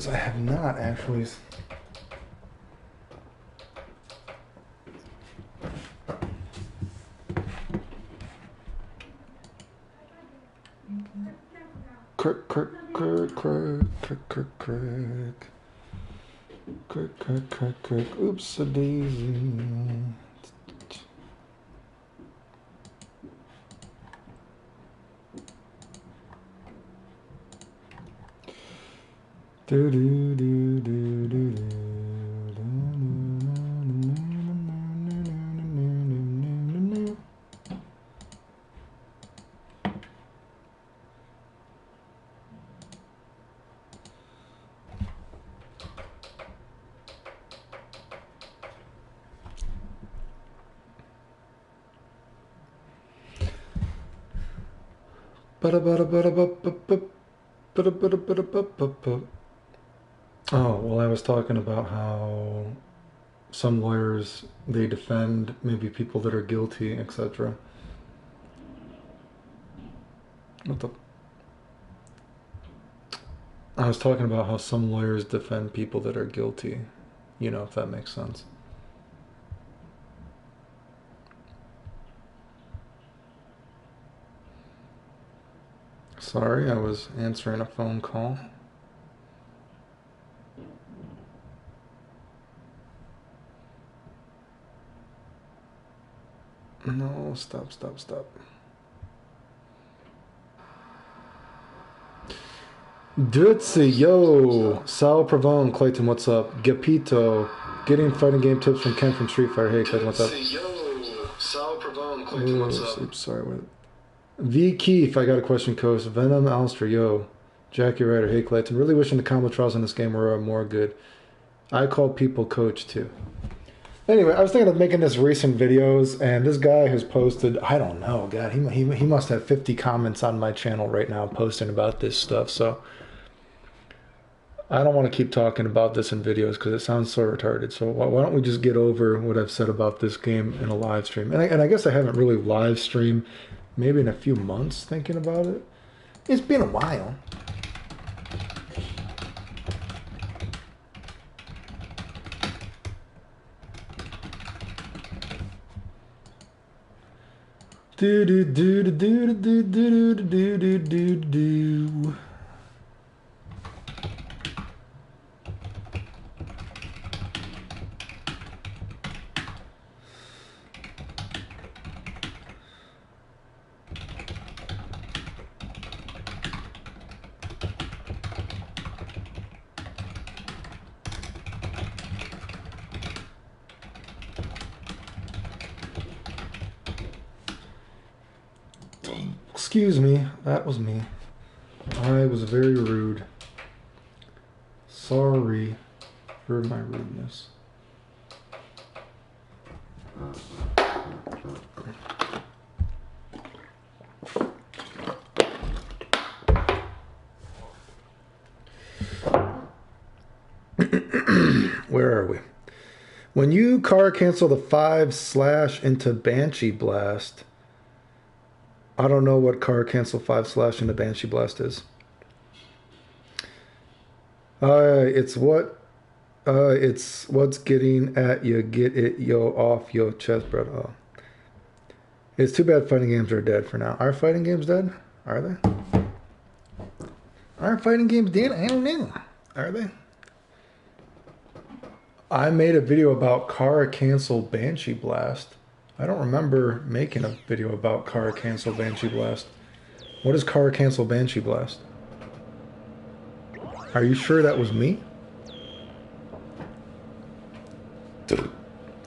I have not actually. Crack. Oops a daisy. Do do do do do do. Oh, well, I was talking about how some lawyers, they defend maybe people that are guilty, etc. What the? I was talking about how some lawyers defend people that are guilty, you know, if that makes sense. Sorry, I was answering a phone call. No, stop. Dritzy, yo! Sal Pravone, Clayton, what's up? Gapito, getting fighting game tips from Ken from Street Fighter. Hey, Clayton, what's up? Yo! Sal Pravone, Clayton, what's up? Oops, sorry, what? V Keith, I got a question, Coach. Venom Alistair, yo. Jackie Ryder, hey, Clayton. Really wishing the combo trials in this game were more good. I call people Coach, too. Anyway, I was thinking of making this recent videos, and this guy has posted, I don't know, God, he must have 50 comments on my channel right now posting about this stuff, so I don't want to keep talking about this in videos because it sounds so retarded, so why don't we just get over what I've said about this game in a live stream. And I guess I haven't really live streamed maybe in a few months thinking about it. It's been a while. Do do do do do do do do do do do. Excuse me, that was me. I was very rude. Sorry for my rudeness. Where are we? When you car cancel the 5/ into Banshee Blast, I don't know what car cancel 5/ into Banshee Blast is. It's what's getting at you, get it yo off your chest, bro. Oh. It's too bad fighting games are dead for now. Are fighting games dead? Are they? Are fighting games dead? I don't know. Are they? I made a video about car cancel Banshee Blast. I don't remember making a video about car cancel Banshee Blast. What is car cancel Banshee Blast? Are you sure that was me?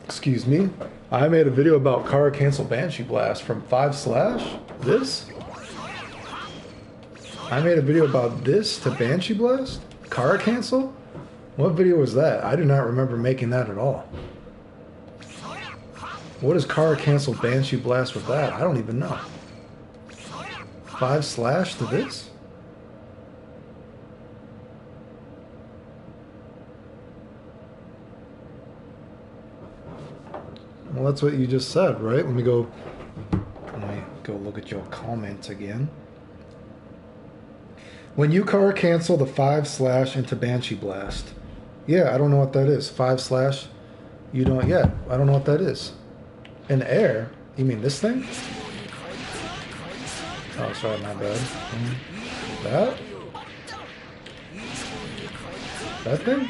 Excuse me? I made a video about car cancel Banshee Blast from 5/. This? I made a video about this to Banshee Blast? Car cancel? What video was that? I do not remember making that at all. What is car cancel Banshee Blast with that? I don't even know. 5/ to this? Well, that's what you just said, right? Let me go look at your comments again. When you car cancel the 5/ into Banshee Blast. Yeah, I don't know what that is. 5/. You don't. Yeah, I don't know what that is. In the air? You mean this thing? Oh, sorry, my bad. That? That thing?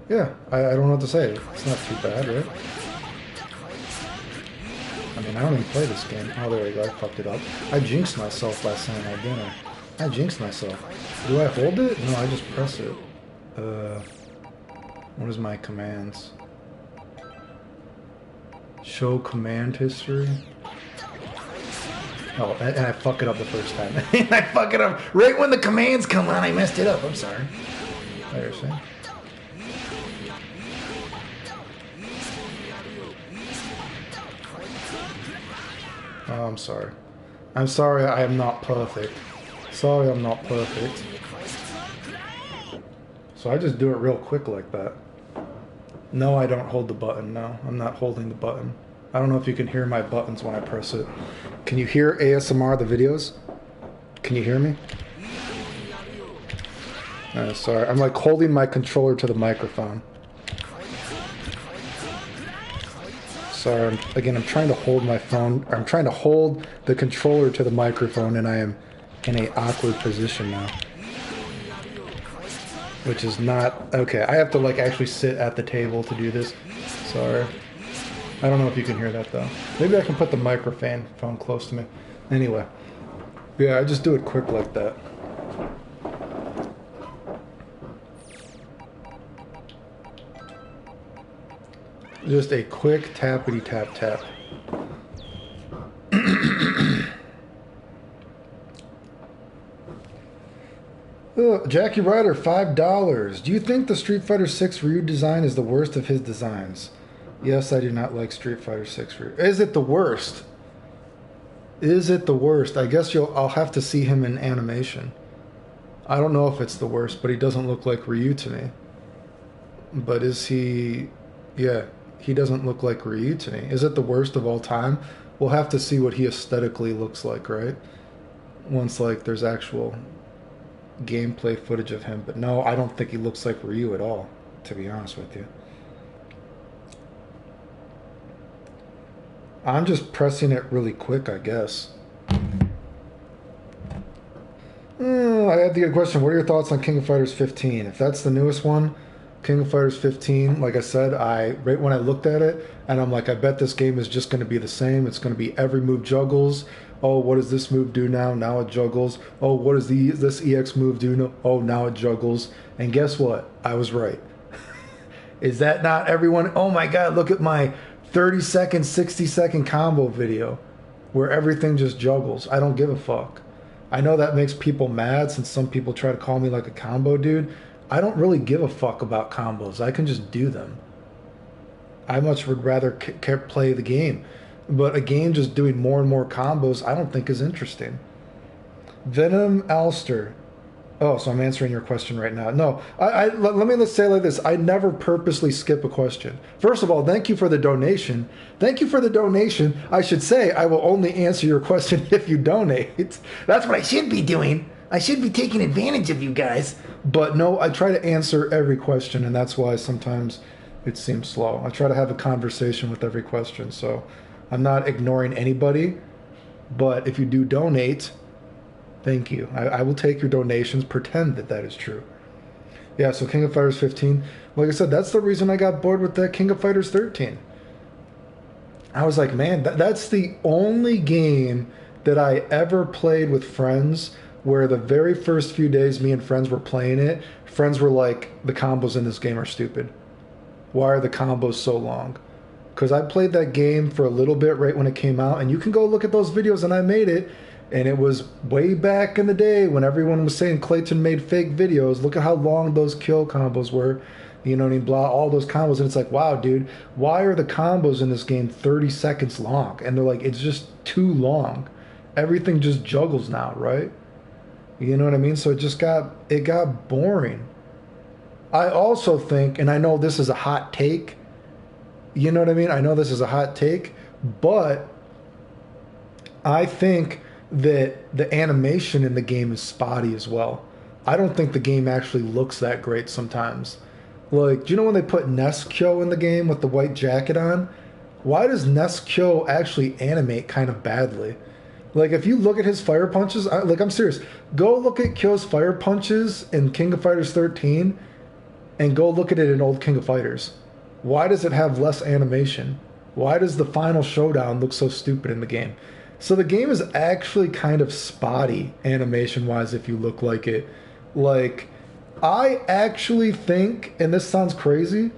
Yeah, I don't know what to say. It's not too bad, right? I mean, I don't even play this game. Oh, there we go. I fucked it up. I jinxed myself last night at dinner. I jinxed myself. Do I hold it? No, I just press it. What is my commands? Show command history. Oh, and I fuck it up the first time. I fuck it up right when the commands come on. I messed it up. I'm sorry. There, see? Oh, I'm sorry. I'm sorry I am not perfect. Sorry I'm not perfect. So I just do it real quick like that. No, I don't hold the button. No, I'm not holding the button. I don't know if you can hear my buttons when I press it. Can you hear ASMR, the videos? Can you hear me? Sorry, I'm like holding my controller to the microphone. Sorry, I'm trying to hold my phone. I'm trying to hold the controller to the microphone, and I am in a awkward position now. Which is not... Okay, I have to like actually sit at the table to do this. Sorry. I don't know if you can hear that though. Maybe I can put the microphone close to me. Anyway. Yeah, I just do it quick like that. Just a quick tappity tap tap. Jackie Ryder, $5. Do you think the Street Fighter 6 Ryu design is the worst of his designs? Yes, I do not like Street Fighter 6 Ryu. Is it the worst? Is it the worst? I guess I'll have to see him in animation. I don't know if it's the worst, but he doesn't look like Ryu to me. But is he... Yeah, he doesn't look like Ryu to me. Is it the worst of all time? We'll have to see what he aesthetically looks like, right? Once, like, there's actual gameplay footage of him. But no, I don't think he looks like Ryu at all, to be honest with you. I'm just pressing it really quick, I guess. I had to get a question. What are your thoughts on King of Fighters 15? If that's the newest one, King of Fighters 15, like I said, right when I looked at it, and I'm like, I bet this game is just going to be the same. It's going to be every move juggles. Oh, what does this move do now? Now it juggles. Oh, what does this EX move do? No. Oh, now it juggles. And guess what? I was right. Is that not everyone? Oh my God, look at my 30-second, 60-second combo video where everything just juggles. I don't give a fuck. I know that makes people mad since some people try to call me like a combo dude. I don't really give a fuck about combos. I can just do them. I much would rather play the game. But a game just doing more and more combos I don't think is interesting. Venom Alster. Oh, so I'm answering your question right now. No, let's say it like this. I never purposely skip a question. First of all, thank you for the donation. Thank you for the donation. I should say I will only answer your question if you donate. That's what I should be doing. I should be taking advantage of you guys. But no, I try to answer every question, and that's why sometimes it seems slow. I try to have a conversation with every question, so I'm not ignoring anybody. But if you do donate... Thank you. I will take your donations. Pretend that is true. Yeah, so King of Fighters 15. Like I said, that's the reason I got bored with that King of Fighters 13. I was like, man, that's the only game that I ever played with friends where the very first few days me and friends were playing it, friends were like, the combos in this game are stupid. Why are the combos so long? Because I played that game for a little bit right when it came out, and you can go look at those videos, and I made it. And it was way back in the day when everyone was saying Clayton made fake videos. Look at how long those kill combos were. You know what I mean? Blah, all those combos. And it's like, wow, dude, why are the combos in this game 30 seconds long? And they're like, it's just too long. Everything just juggles now, right? You know what I mean? So it got boring. I also think, and I know this is a hot take. You know what I mean? I know this is a hot take, but I think that the animation in the game is spotty as well. I don't think the game actually looks that great sometimes. Like, do you know when they put Neskyo in the game with the white jacket on? Why does Neskyo actually animate kind of badly? Like, if you look at his fire punches, I'm serious. Go look at Kyo's fire punches in King of Fighters 13 and go look at it in old King of Fighters. Why does it have less animation? Why does the final showdown look so stupid in the game? So the game is actually kind of spotty animation-wise if you look like it. Like, I actually think, and this sounds crazy,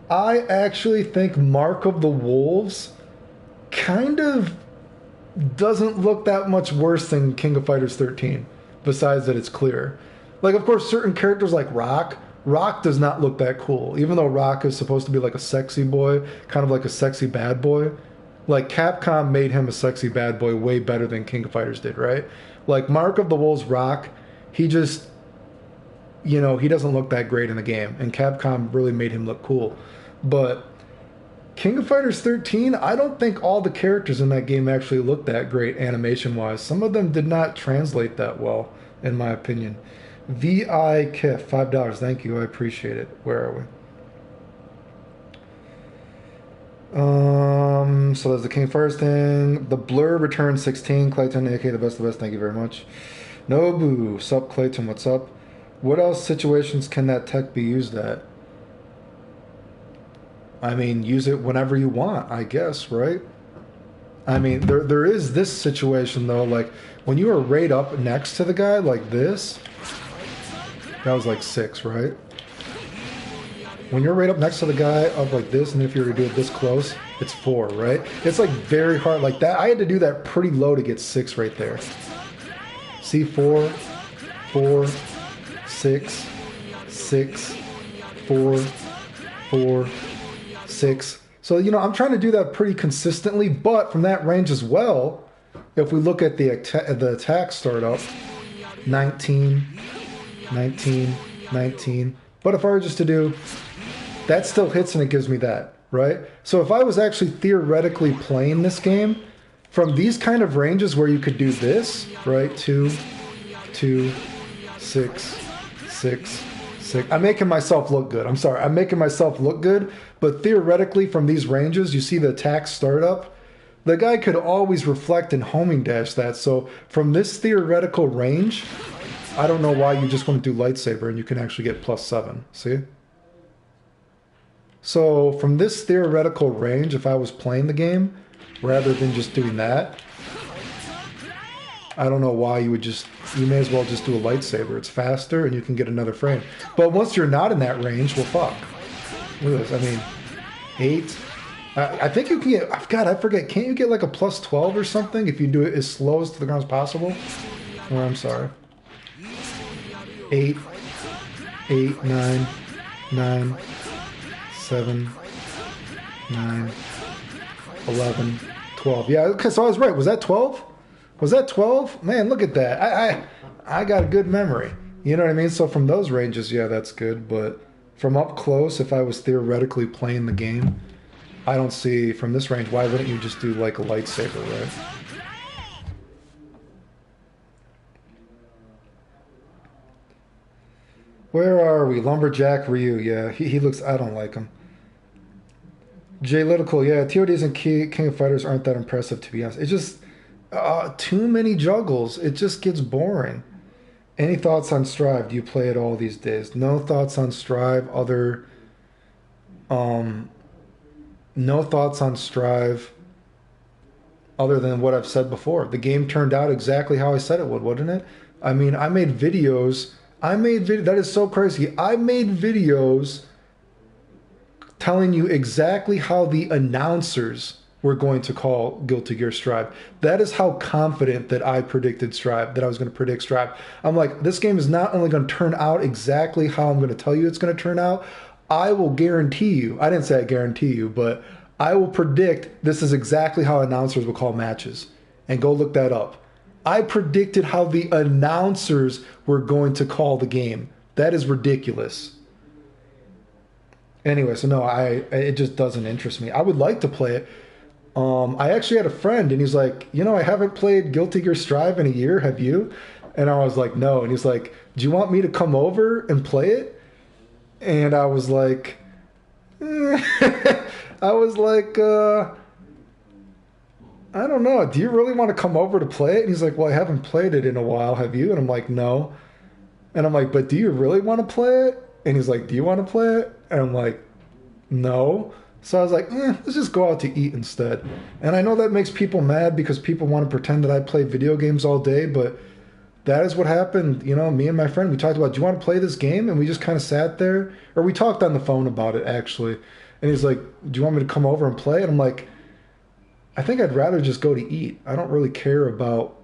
I actually think Mark of the Wolves kind of doesn't look that much worse than King of Fighters 13, besides that it's clear. Like, of course, certain characters like Rock does not look that cool, even though Rock is supposed to be like a sexy boy, kind of like a sexy bad boy. Like, Capcom made him a sexy bad boy way better than King of Fighters did, right? Like, Mark of the Wolves Rock, he just, he doesn't look that great in the game, and Capcom really made him look cool. But King of Fighters 13, I don't think all the characters in that game actually look that great animation-wise. Some of them did not translate that well, in my opinion. VI Kif, $5. Thank you, I appreciate it. Where are we? So there's the King of Fighters thing. The Blur return 16. Clayton, aka the best of the best. Thank you very much. Nobu, sup Clayton, what's up? What else situations can that tech be used at? I mean, use it whenever you want, I guess, right? I mean, there is this situation though, like when you are right up next to the guy like this. That was like 6, right? When you're right up next to the guy of like this, and if you were to do it this close, it's 4, right? It's like very hard like that. I had to do that pretty low to get 6 right there. See, 4, 4, 6, 6, 4, 4, 6. So, I'm trying to do that pretty consistently, but from that range as well, if we look at the attack startup, 19, 19, 19. But if I were just to do, that still hits and it gives me that, right? So if I was actually theoretically playing this game from these kind of ranges where you could do this, right? 2, 2, 6, 6, 6. I'm making myself look good. I'm sorry. I'm making myself look good. But theoretically from these ranges, you see the attack startup, the guy could always reflect and homing dash that. So from this theoretical range, I don't know why you just want to do lightsaber and you can actually get +7. See? So from this theoretical range, if I was playing the game, rather than just doing that, I don't know why you may as well just do a lightsaber. It's faster and you can get another frame. But once you're not in that range, well, fuck. Look at this. I mean, 8. I think you can get, God, I forget. Can't you get like a +12 or something if you do it as slow as to the ground as possible? Or I'm sorry. 8, 8, 9, 9, 7, 9, 11, 12. Yeah, okay, so I was right. Was that 12? Was that 12? Man, look at that. I got a good memory. You know what I mean? So from those ranges, yeah, that's good. But from up close, if I was theoretically playing the game, I don't see from this range, why wouldn't you just do like a lightsaber, right? Where are we? Lumberjack Ryu. Yeah, he looks, I don't like him. J-Litical. Yeah, TODs and King of Fighters aren't that impressive, to be honest. It's just too many juggles. It just gets boring. Any thoughts on Strive? Do you play it all these days? No thoughts on Strive other... no thoughts on Strive other than what I've said before. The game turned out exactly how I said it would, wouldn't it? I mean, I made videos... that is so crazy. I made videos telling you exactly how the announcers were going to call Guilty Gear Strive. That is how confident that I predicted Strive, that I was going to predict Strive. I'm like, this game is not only going to turn out exactly how I'm going to tell you it's going to turn out, I will guarantee you, I didn't say I guarantee you, but I will predict this is exactly how announcers will call matches. And go look that up. I predicted how the announcers were going to call the game. That is ridiculous. Anyway, so no, it just doesn't interest me. I would like to play it. I actually had a friend, and he's like, I haven't played Guilty Gear Strive in a year. Have you? And I was like, no. And he's like, do you want me to come over and play it? And I was like, I was like, I don't know. Do you really want to come over to play it? And he's like, well, I haven't played it in a while. Have you? And I'm like, no. And I'm like, but do you really want to play it? And he's like, do you want to play it? And I'm like, no. So I was like, let's just go out to eat instead. And I know that makes people mad because people want to pretend that I play video games all day, but that is what happened. Me and my friend, we talked about, do you want to play this game? And we just kind of sat there, or we talked on the phone about it actually. And he's like, do you want me to come over and play? And I'm like, I think I'd rather just go to eat. I don't really care about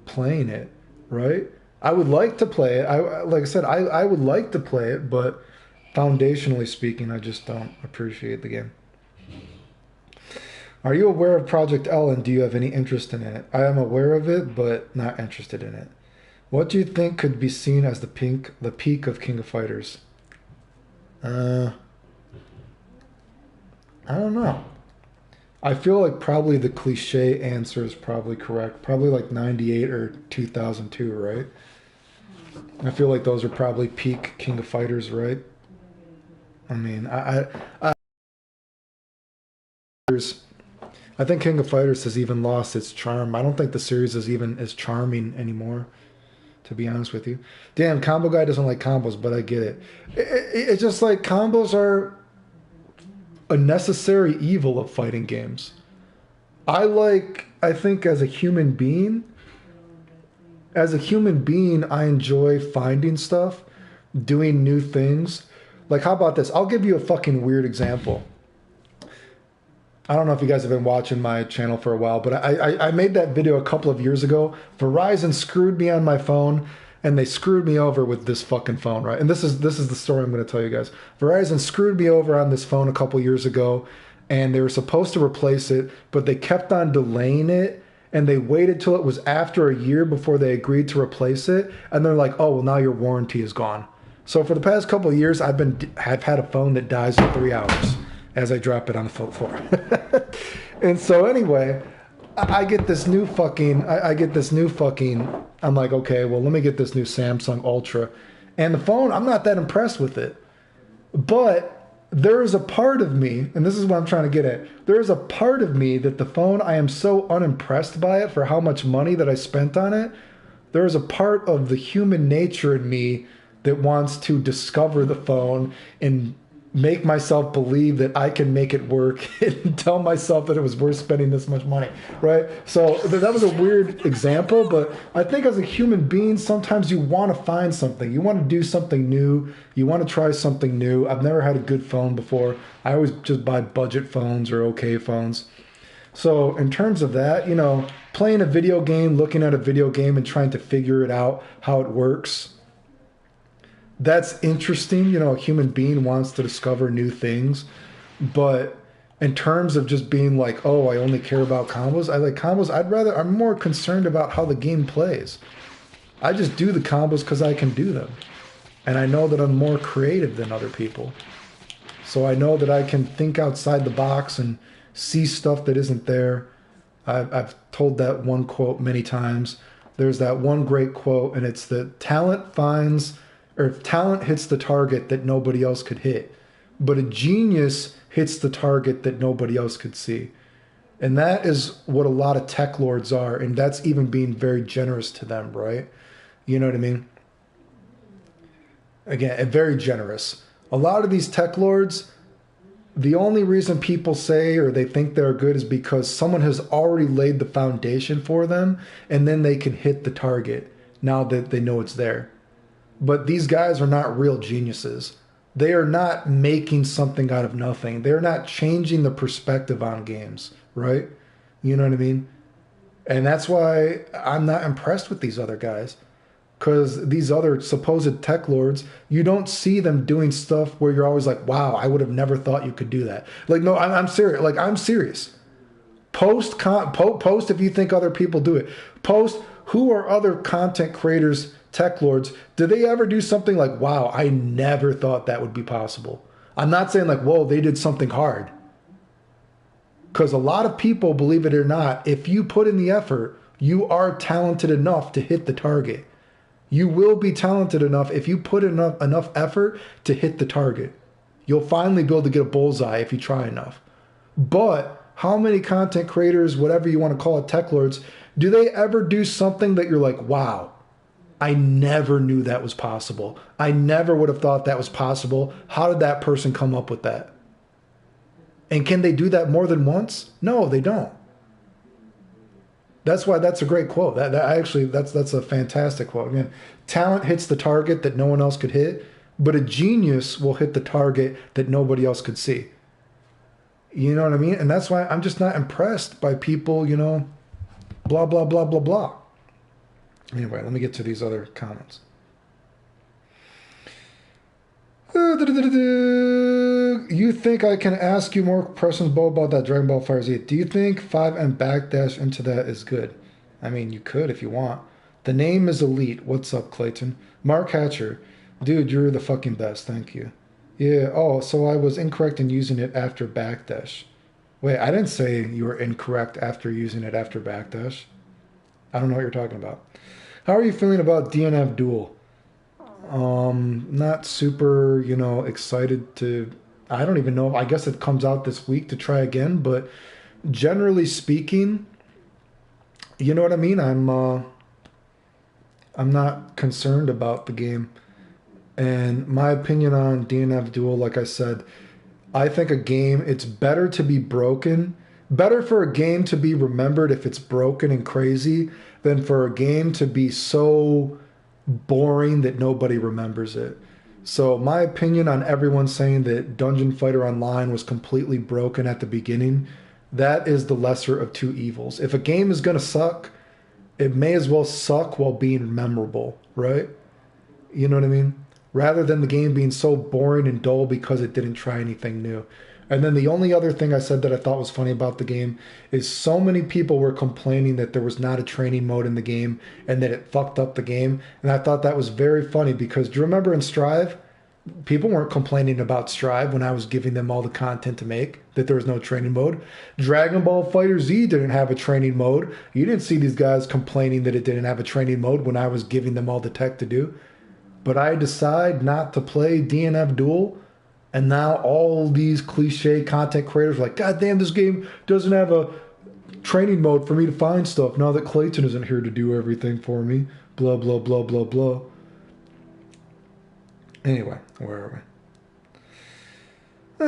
playing it, right? I would like to play it. Like I said, I would like to play it, but foundationally speaking, I just don't appreciate the game. Are you aware of Project L, and do you have any interest in it? I am aware of it, but not interested in it. What do you think could be seen as the peak of King of Fighters? I don't know. I feel like probably the cliche answer is probably correct. Probably like 98 or 2002, right? I feel like those are probably peak King of Fighters, right? I mean, I think King of Fighters has even lost its charm. I don't think the series is even as charming anymore, to be honest with you. Damn, Combo Guy doesn't like combos, but I get it. It's just like combos are a necessary evil of fighting games. I think as a human being, I enjoy finding stuff, doing new things. Like, how about this? I'll give you a fucking weird example. I don't know if you guys have been watching my channel for a while, but I made that video a couple of years ago. Verizon screwed me on my phone, and they screwed me over with this fucking phone, right? And this is the story I'm going to tell you guys. Verizon screwed me over on this phone a couple years ago, and they were supposed to replace it, but they kept on delaying it, and they waited till it was after a year before they agreed to replace it, and they're like, oh, well, now your warranty is gone. So for the past couple of years, I've had a phone that dies in 3 hours as I drop it on the floor. And so anyway, I get this new fucking, I'm like, okay, well, let me get this new Samsung Ultra. And the phone, I'm not that impressed with it. But there is a part of me, and this is what I'm trying to get at, there is a part of me that the phone, I am so unimpressed by it for how much money that I spent on it. There is a part of the human nature in me that wants to discover the phone and make myself believe that I can make it work and tell myself that it was worth spending this much money, right? So that was a weird example, but I think as a human being, sometimes you want to find something. You want to do something new. You want to try something new. I've never had a good phone before. I always just buy budget phones or okay phones. So in terms of that, playing a video game, looking at a video game and trying to figure it out, how it works, that's interesting. A human being wants to discover new things. But in terms of just being like, oh, I only care about combos, I like combos. I'm more concerned about how the game plays. I just do the combos because I can do them. And I know that I'm more creative than other people. So I know that I can think outside the box and see stuff that isn't there. I've told that one quote many times. There's that one great quote, and it's that talent hits the target that nobody else could hit, but a genius hits the target that nobody else could see. And that is what a lot of tech lords are, and that's even being very generous to them, right? You know what I mean? Again, very generous. A lot of these tech lords, the only reason people say or they think they're good is because someone has already laid the foundation for them, and then they can hit the target now that they know it's there. But these guys are not real geniuses. They are not making something out of nothing. They're not changing the perspective on games, right? You know what I mean? And that's why I'm not impressed with these other guys. Because these other supposed tech lords, you don't see them doing stuff where you're always like, wow, I would have never thought you could do that. Like, no, I'm serious. Like, I'm serious. Post if you think other people do it. Post who are other content creators, tech lords, do they ever do something like, wow, I never thought that would be possible? I'm not saying like, whoa, they did something hard. Because a lot of people, believe it or not, if you put in the effort, you are talented enough to hit the target. You will be talented enough if you put enough effort to hit the target. You'll finally be able to get a bullseye if you try enough. But how many content creators, whatever you want to call it, tech lords, do they ever do something that you're like, wow, I never knew that was possible. I never would have thought that was possible. How did that person come up with that? And can they do that more than once? No, they don't. That's why that's a great quote. That's a fantastic quote. Again, talent hits the target that no one else could hit, but a genius will hit the target that nobody else could see. You know what I mean? And that's why I'm just not impressed by people, you know, blah, blah, blah, blah, blah. Anyway, let me get to these other comments. You think I can ask you more questions, Bo, about that Dragon Ball FighterZ? Do you think 5M backdash into that is good? I mean, you could if you want. The name is Elite. What's up, Clayton? Mark Hatcher. Dude, you're the fucking best. Thank you. Yeah, oh, so I was incorrect in using it after backdash. Wait, I didn't say you were incorrect after using it after backdash. I don't know what you're talking about. How are you feeling about DNF Duel? Not super, you know, excited to... I don't even know. I guess it comes out this week to try again, but generally speaking, you know what I mean? I'm not concerned about the game. And my opinion on DNF Duel, like I said, I think a game, it's better to be broken. Better for a game to be remembered if it's broken and crazy than for a game to be so boring that nobody remembers it. So my opinion on everyone saying that Dungeon Fighter Online was completely broken at the beginning, that is the lesser of two evils. If a game is going to suck, it may as well suck while being memorable, right? You know what I mean? Rather than the game being so boring and dull because it didn't try anything new. And then the only other thing I said that I thought was funny about the game is so many people were complaining that there was not a training mode in the game and that it fucked up the game. And I thought that was very funny because do you remember in Strive, people weren't complaining about Strive when I was giving them all the content to make, that there was no training mode. Dragon Ball FighterZ didn't have a training mode. You didn't see these guys complaining that it didn't have a training mode when I was giving them all the tech to do. But I decide not to play DNF Duel, and now all these cliche content creators are like, God damn, this game doesn't have a training mode for me to find stuff now that Clayton isn't here to do everything for me. Blah, blah, blah, blah, blah. Anyway, where are we?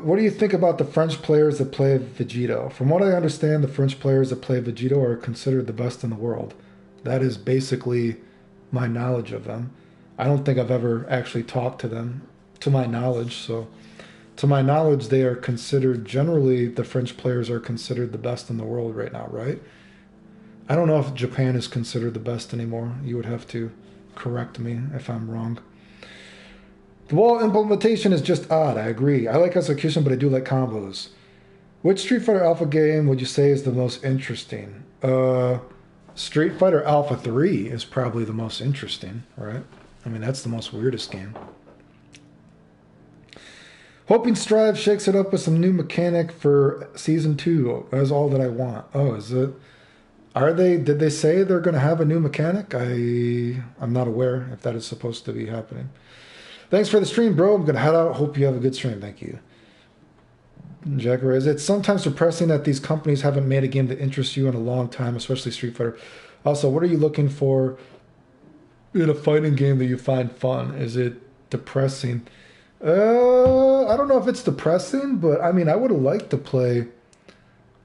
What do you think about the French players that play Vegito? From what I understand, the French players that play Vegito are considered the best in the world. That is basically my knowledge of them. I don't think I've ever actually talked to them, to my knowledge. So, to my knowledge, they are considered, generally, the French players are considered the best in the world right now, right? I don't know if Japan is considered the best anymore. You would have to correct me if I'm wrong. The wall implementation is just odd, I agree. I like execution, but I do like combos. Which Street Fighter Alpha game would you say is the most interesting? Street Fighter Alpha 3 is probably the most interesting, right? I mean, that's the most weirdest game. Hoping Strive shakes it up with some new mechanic for Season 2. That's all that I want. Oh, is it? Did they say they're going to have a new mechanic? I'm not aware if that is supposed to be happening. Thanks for the stream, bro. I'm going to head out. Hope you have a good stream. Thank you. Jack Reyes, it's sometimes depressing that these companies haven't made a game that interests you in a long time, especially Street Fighter. Also, what are you looking for in a fighting game that you find fun? Is it depressing? I don't know if it's depressing, but I mean, I would have liked to play.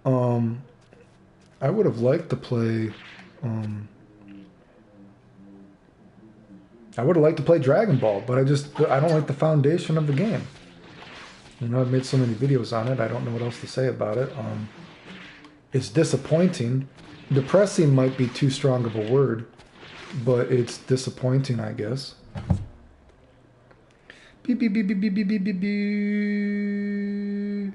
I would have liked to play. I would have liked to play Dragon Ball, but I don't like the foundation of the game. You know, I've made so many videos on it. I don't know what else to say about it. It's disappointing. Depressing might be too strong of a word, but it's disappointing, I guess. Beep, beep, beep, beep, beep, beep, beep, beep, beep.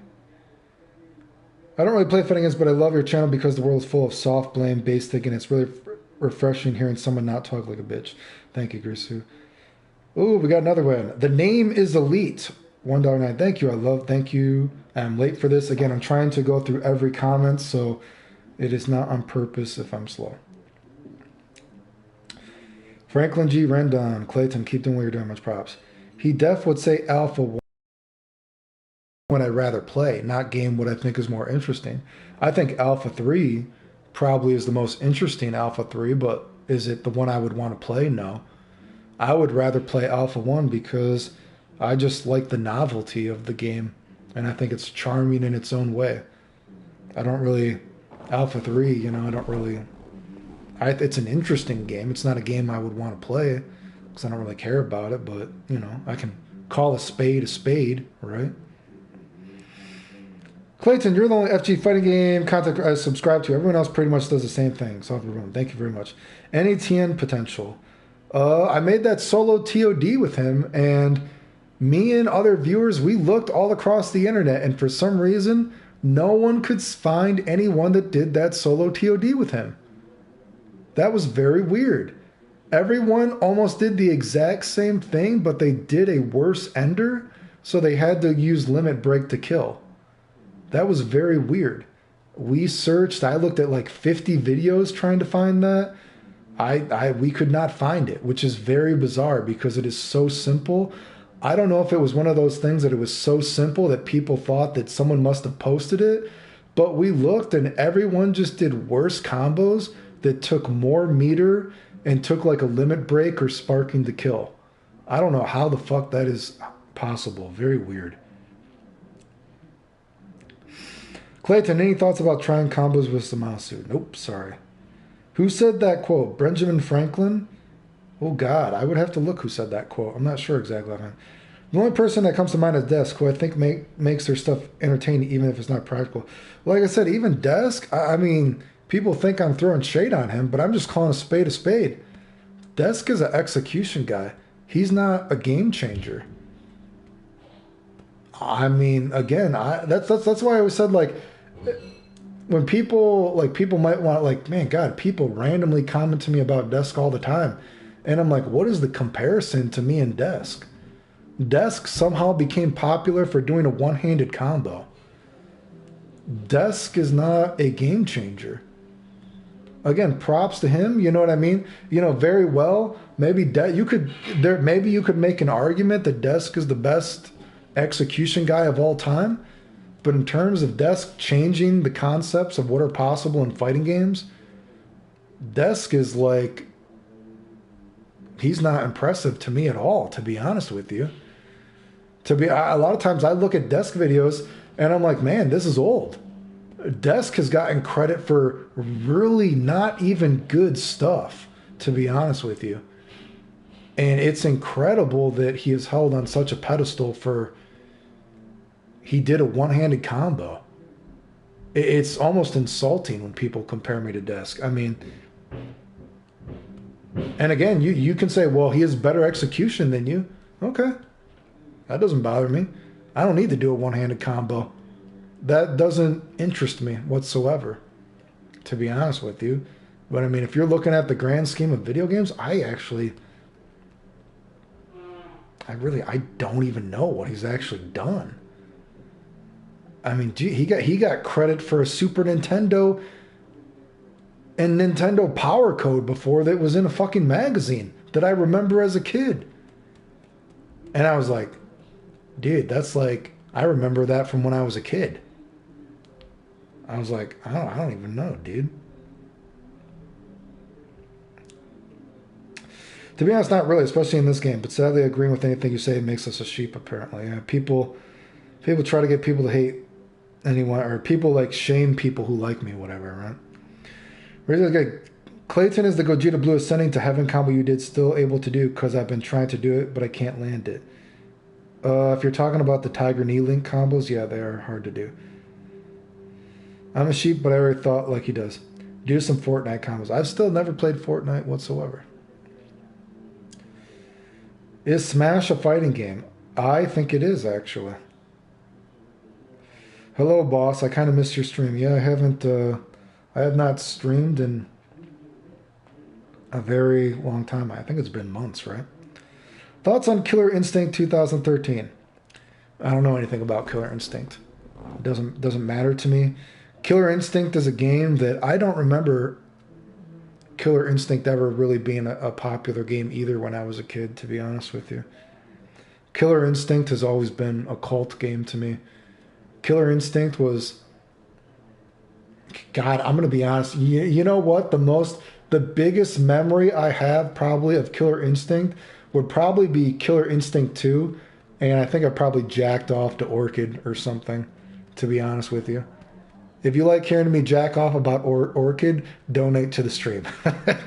I don't really play fighting games, but I love your channel because the world is full of soft blame, base thinking. It's really refreshing hearing someone not talk like a bitch. Thank you, Grisu. Ooh, we got another one. The name is Elite. $1.09. Thank you. Thank you. I'm late for this. Again, I'm trying to go through every comment, so it is not on purpose if I'm slow. Franklin G. Rendon. Clayton, keep doing what you're doing. Much props. He def would say Alpha 1 when I'd rather play, not game what I think is more interesting. I think Alpha 3 probably is the most interesting Alpha 3, but is it the one I would want to play? No. I would rather play Alpha 1 because I just like the novelty of the game, and I think it's charming in its own way. I don't really... Alpha 3, you know, I don't really... it's an interesting game. It's not a game I would want to play because I don't really care about it, but, you know, I can call a spade, right? Clayton, you're the only FG fighting game content I subscribe to. Everyone else pretty much does the same thing. So thank you very much. NATN potential. I made that solo TOD with him, and me and other viewers, we looked all across the internet, and for some reason, no one could find anyone that did that solo TOD with him. That was very weird. Everyone almost did the exact same thing, but they did a worse ender, so they had to use limit break to kill. That was very weird. We searched, I looked at like 50 videos trying to find that. We could not find it, which is very bizarre because it is so simple. I don't know if it was one of those things that it was so simple that people thought that someone must have posted it, but we looked and everyone just did worse combos that took more meter and took like a limit break or sparking to kill. I don't know how the fuck that is possible. Very weird. Clayton, any thoughts about trying combos with Samasu? Nope, sorry. Who said that quote? Benjamin Franklin? Oh, God, I would have to look who said that quote. I'm not sure exactly. The only person that comes to mind is Desk, who I think makes their stuff entertaining, even if it's not practical. Like I said, even Desk, I mean, people think I'm throwing shade on him, but I'm just calling a spade a spade. Desk is an execution guy. He's not a game changer. I mean, again, that's why I always said, like, when people might want, like, man, God, people randomly comment to me about Desk all the time. And I'm like, what is the comparison to me and Desk? Desk somehow became popular for doing a one-handed combo. Desk is not a game changer. Again, props to him, you know what I mean? You know, very well, maybe you could make an argument that Desk is the best execution guy of all time. But in terms of Desk changing the concepts of what are possible in fighting games, Desk is like, he's not impressive to me at all, to be honest with you. A lot of times I look at Desk videos and I'm like, man, this is old. Desk has gotten credit for really not even good stuff, to be honest with you. And it's incredible that he is held on such a pedestal for... He did a one-handed combo. It's almost insulting when people compare me to Desk. I mean, and again, you can say, well, he has better execution than you. Okay. That doesn't bother me. I don't need to do a one-handed combo. That doesn't interest me whatsoever, to be honest with you. But I mean, if you're looking at the grand scheme of video games, I don't even know what he's actually done. I mean, gee, he got credit for a Super Nintendo and Nintendo Power Code before that was in a fucking magazine that I remember as a kid. And I was like, dude, that's like, I remember that from when I was a kid. I was like, I don't even know, dude. To be honest, not really, especially in this game. But sadly, agreeing with anything you say makes us a sheep, apparently. Yeah, people try to get people to hate anyone, or people like shame people who like me, whatever, right? Clayton is the Gogeta Blue Ascending to Heaven combo you did still able to do because I've been trying to do it, but I can't land it. If you're talking about the Tiger Knee Link combos, yeah, they are hard to do. I'm a sheep, but I already thought like he does. Do some Fortnite combos. I've still never played Fortnite whatsoever. Is Smash a fighting game? I think it is, actually. Hello, boss. I kind of missed your stream. Yeah, I have not streamed in a very long time. I think it's been months, right? Thoughts on Killer Instinct 2013? I don't know anything about Killer Instinct. It doesn't matter to me. Killer Instinct is a game that I don't remember Killer Instinct ever really being a popular game either when I was a kid, to be honest with you. Killer Instinct has always been a cult game to me. Killer Instinct was, God, I'm going to be honest. You know what? The biggest memory I have probably of Killer Instinct would probably be Killer Instinct 2. And I think I probably jacked off to Orchid or something, to be honest with you. If you like hearing me jack off about Orchid, donate to the stream.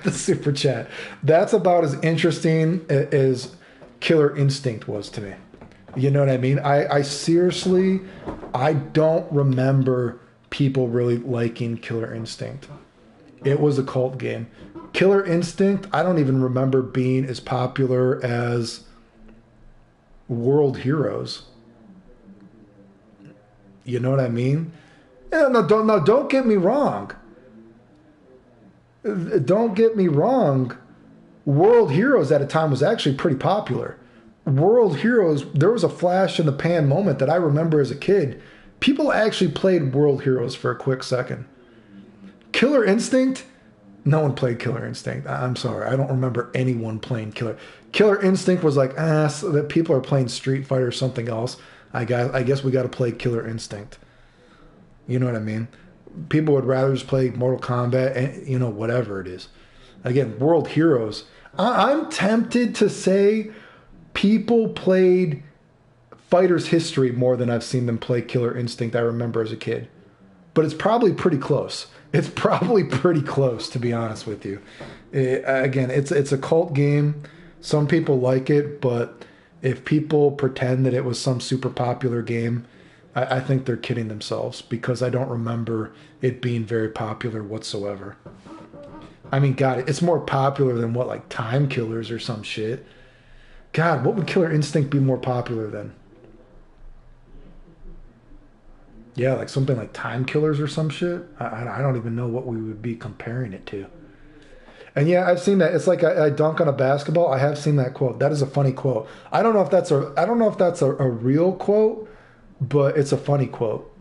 The super chat. That's about as interesting as Killer Instinct was to me. You know what I mean? I seriously, I don't remember people really liking Killer Instinct. It was a cult game. Killer Instinct, I don't even remember being as popular as World Heroes. You know what I mean? No, don't get me wrong. Don't get me wrong. World Heroes at a time was actually pretty popular. World Heroes, there was a flash in the pan moment that I remember as a kid. People actually played World Heroes for a quick second. Killer Instinct, no one played Killer Instinct. I'm sorry, I don't remember anyone playing Killer Instinct was like, so that people are playing Street Fighter or something else. I guess we got to play Killer Instinct. You know what I mean? People would rather just play Mortal Kombat and, whatever it is. Again, World Heroes. I'm tempted to say people played Fighter's History more than I've seen them play Killer Instinct I remember as a kid. But it's probably pretty close. It's probably pretty close, to be honest with you. Again, it's a cult game. Some people like it, but if people pretend that it was some super popular game, I think they're kidding themselves because I don't remember it being very popular whatsoever. I mean, God, it's more popular than what, like Time Killers or some shit. God, what would Killer Instinct be more popular than? Yeah, like something like Time Killers or some shit. I don't even know what we would be comparing it to. And yeah, I've seen that. It's like I dunk on a basketball. I have seen that quote. That is a funny quote. I don't know if that's a real quote, but it's a funny quote.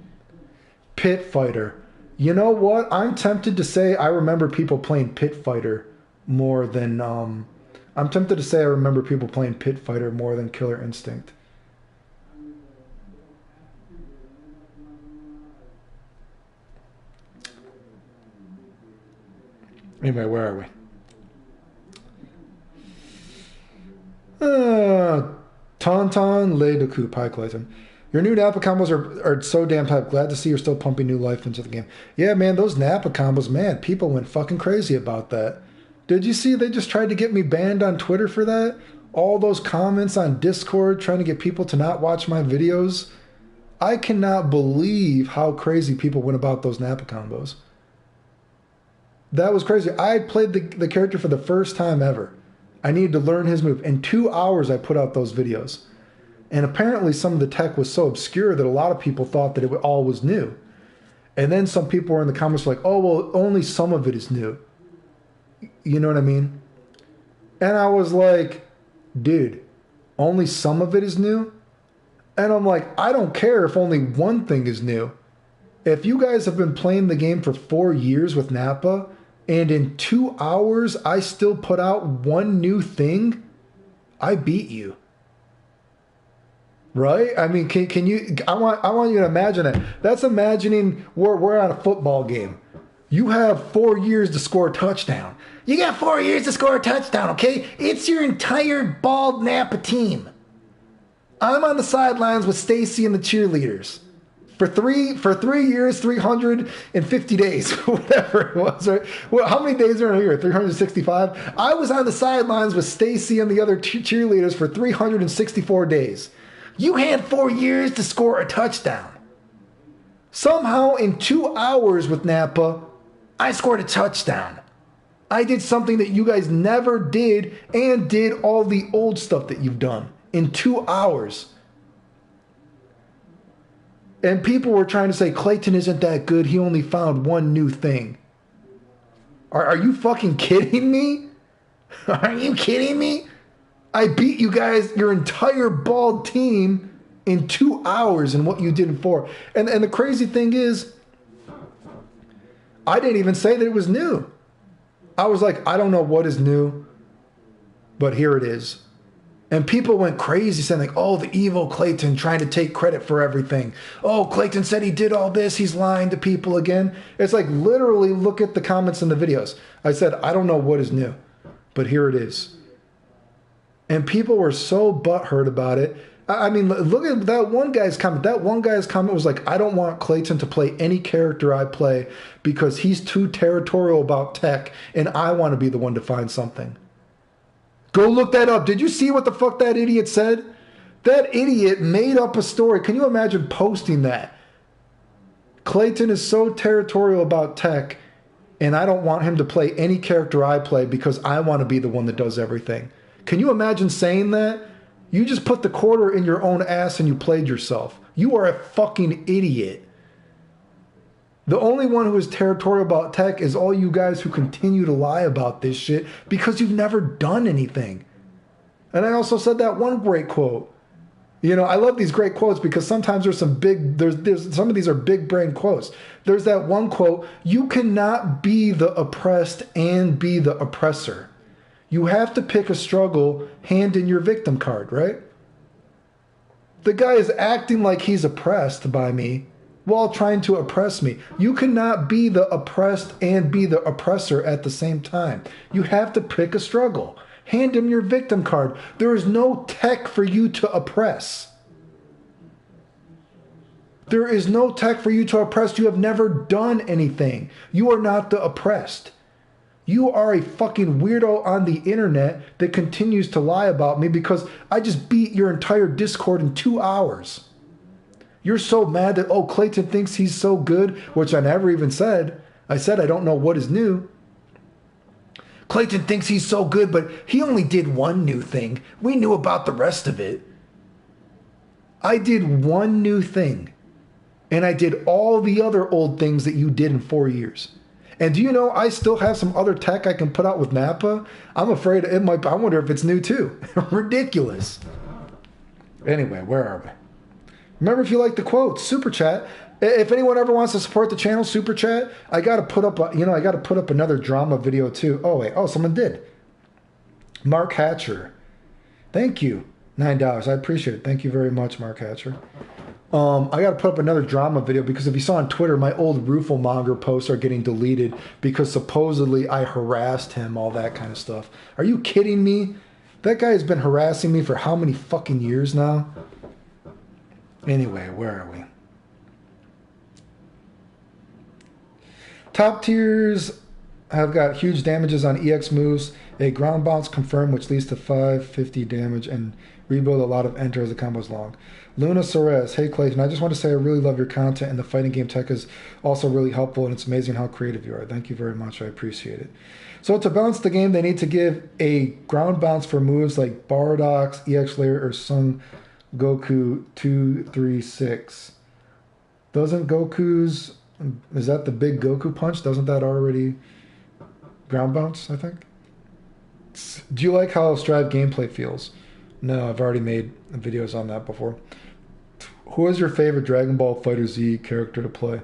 Pit Fighter. You know what? I'm tempted to say I remember people playing Pit Fighter more than I'm tempted to say I remember people playing Pit Fighter more than Killer Instinct. Anyway, where are we? Tauntaun Le de Coup, Pie Clayton. Your new Nappa combos are so damn hype. Glad to see you're still pumping new life into the game. Yeah, man, those Nappa combos, man, people went fucking crazy about that. Did you see they just tried to get me banned on Twitter for that? All those comments on Discord trying to get people to not watch my videos. I cannot believe how crazy people went about those Nappa combos. That was crazy. I played the character for the first time ever. I needed to learn his move. In 2 hours, I put out those videos. And apparently some of the tech was so obscure that a lot of people thought that it all was new. And then some people were in the comments like, oh, well, only some of it is new. You know what I mean? And I was like, dude, only some of it is new? And I'm like, I don't care if only one thing is new. If you guys have been playing the game for 4 years with Nappa, and in 2 hours I still put out one new thing, I beat you. Right? I mean, can you? I want you to imagine it. That's imagining we're on a football game. You have 4 years to score a touchdown. You got 4 years to score a touchdown, okay? It's your entire bald Nappa team. I'm on the sidelines with Stacy and the cheerleaders. For three years, 350 days, whatever it was. Right? Well, how many days are in a year? 365? I was on the sidelines with Stacy and the other cheerleaders for 364 days. You had 4 years to score a touchdown. Somehow in 2 hours with Nappa, I scored a touchdown. I did something that you guys never did and did all the old stuff that you've done in 2 hours. And people were trying to say, Clayton isn't that good. He only found one new thing. Are you fucking kidding me? Are you kidding me? I beat you guys, your entire bald team, in 2 hours in what you did in 4. And the crazy thing is, I didn't even say that it was new. I was like, I don't know what is new, but here it is. And people went crazy saying like, oh, the evil Clayton trying to take credit for everything. Oh, Clayton said he did all this. He's lying to people again. It's like literally look at the comments in the videos. I said, I don't know what is new, but here it is. And people were so butthurt about it. I mean, look at that one guy's comment. That one guy's comment was like, I don't want Clayton to play any character I play because he's too territorial about tech and I want to be the one to find something. Go look that up. Did you see what the fuck that idiot said? That idiot made up a story. Can you imagine posting that? Clayton is so territorial about tech, and I don't want him to play any character I play because I want to be the one that does everything. Can you imagine saying that? You just put the quarter in your own ass and you played yourself. You are a fucking idiot. The only one who is territorial about tech is all you guys who continue to lie about this shit because you've never done anything. And I also said that one great quote. You know, I love these great quotes because sometimes there's some big, there's some of these are big brain quotes. There's that one quote, you cannot be the oppressed and be the oppressor. You have to pick a struggle, hand in your victim card, right? The guy is acting like he's oppressed by me while trying to oppress me. You cannot be the oppressed and be the oppressor at the same time. You have to pick a struggle. Hand him your victim card. There is no tech for you to oppress. There is no tech for you to oppress. You have never done anything. You are not the oppressed. You are a fucking weirdo on the internet that continues to lie about me because I just beat your entire Discord in 2 hours. You're so mad that, oh, Clayton thinks he's so good, which I never even said. I said I don't know what is new. Clayton thinks he's so good, but he only did one new thing. We knew about the rest of it. I did one new thing, and I did all the other old things that you did in 4 years. And do you know I still have some other tech I can put out with Nappa? I'm afraid it might. I wonder if it's new too. Ridiculous. Anyway, where are we? Remember, if you like the quotes, super chat. If anyone ever wants to support the channel, super chat. I got to put up, I got to put up another drama video too. Oh wait, someone did. Mark Hatcher, thank you, $9. I appreciate it. Thank you very much, Mark Hatcher. I got to put up another drama video because if you saw on Twitter, my old Rooflemonger posts are getting deleted because supposedly I harassed him, all that kind of stuff. Are you kidding me? That guy has been harassing me for how many fucking years now? Anyway, where are we? Top tiers have got huge damages on EX moves. A ground bounce confirmed, which leads to 550 damage, and rebuild a lot of enter as the combo's long. Luna Soares, hey Clayton, I just want to say I really love your content, and the fighting game tech is also really helpful, and it's amazing how creative you are. Thank you very much. I appreciate it. So to balance the game, they need to give a ground bounce for moves like Bardock's, EX Layer, or Son Goku 236. Doesn't Goku's... Is that the big Goku punch? Doesn't that already ground bounce, I think? Do you like how Strive gameplay feels? No, I've already made videos on that before. Who is your favorite Dragon Ball FighterZ character to play?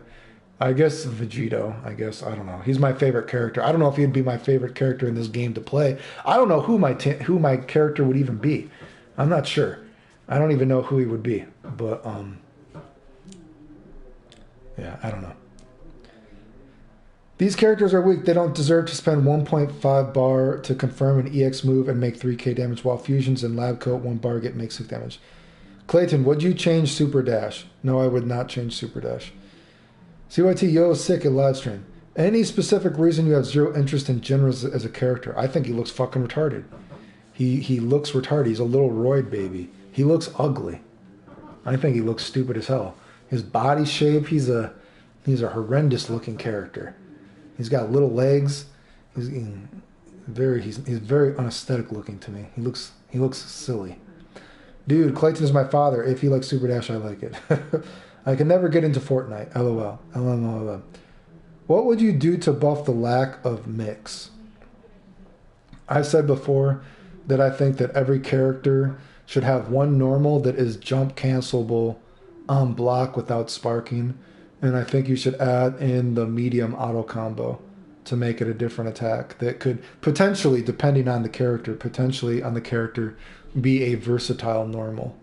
I guess Vegito. I don't know. He's my favorite character. I don't know if he'd be my favorite character in this game to play. I don't know who my character would even be. I'm not sure. I don't even know who he would be. But, yeah, I don't know. These characters are weak. They don't deserve to spend 1.5 bar to confirm an EX move and make 3k damage, while fusions and lab coat 1 bar make 6 damage. Clayton, would you change Super Dash? No, I would not change Super Dash. CYT, yo, sick at live stream. Any specific reason you have zero interest in Jinra as a character? I think he looks fucking retarded. He looks retarded. He's a little roid baby. He looks ugly. I think he looks stupid as hell. His body shape, he's a horrendous looking character. He's got little legs. He's very unaesthetic looking to me. He looks silly. Dude, Clayton is my father. If he likes Super Dash, I like it. I can never get into Fortnite. LOL. LMLM. What would you do to buff the lack of mix? I've said before that I think that every character should have one normal that is jump cancelable on block without sparking. And I think you should add in the medium auto combo to make it a different attack that could potentially, depending on the character, be a versatile normal.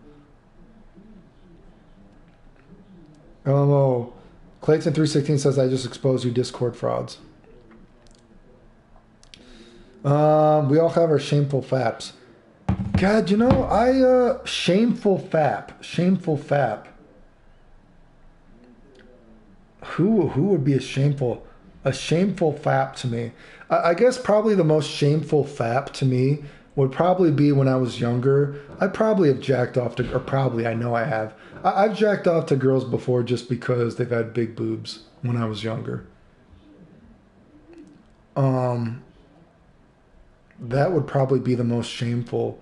Oh, Clayton316 says, I just exposed you Discord frauds. We all have our shameful faps. God, you know, shameful fap. Who would be a shameful fap to me? I guess probably the most shameful fap to me would probably be when I was younger. I probably have jacked off to, or probably, I know I have. I've jacked off to girls before just because they've had big boobs when I was younger. That would probably be the most shameful.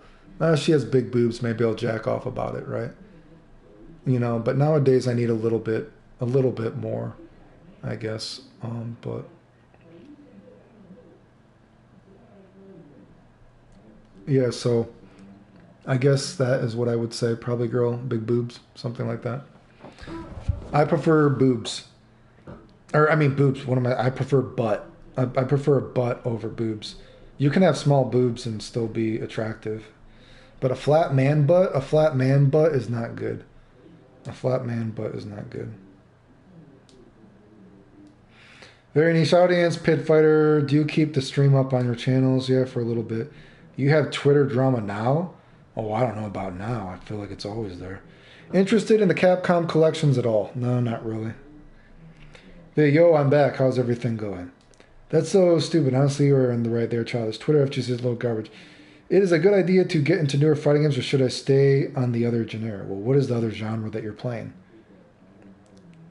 She has big boobs, maybe I'll jack off about it, right? You know, but nowadays I need a little bit more, I guess. But yeah, so I guess that is what I would say. Probably girl, big boobs, something like that. I prefer boobs. Or, I mean, boobs. I prefer butt. I prefer butt over boobs. You can have small boobs and still be attractive. But a flat man butt is not good. A flat man butt is not good. Very niche audience, Pit Fighter. Do you keep the stream up on your channels? Yeah, for a little bit. You have Twitter drama now? Oh, I don't know about now. I feel like it's always there. Interested in the Capcom collections at all? No, not really. Hey, yo, I'm back. How's everything going? That's so stupid. Honestly, you are in the right there, childish. Twitter FGC is a little garbage. It is a good idea to get into newer fighting games, or should I stay on the other genre? Well, what is the other genre that you're playing?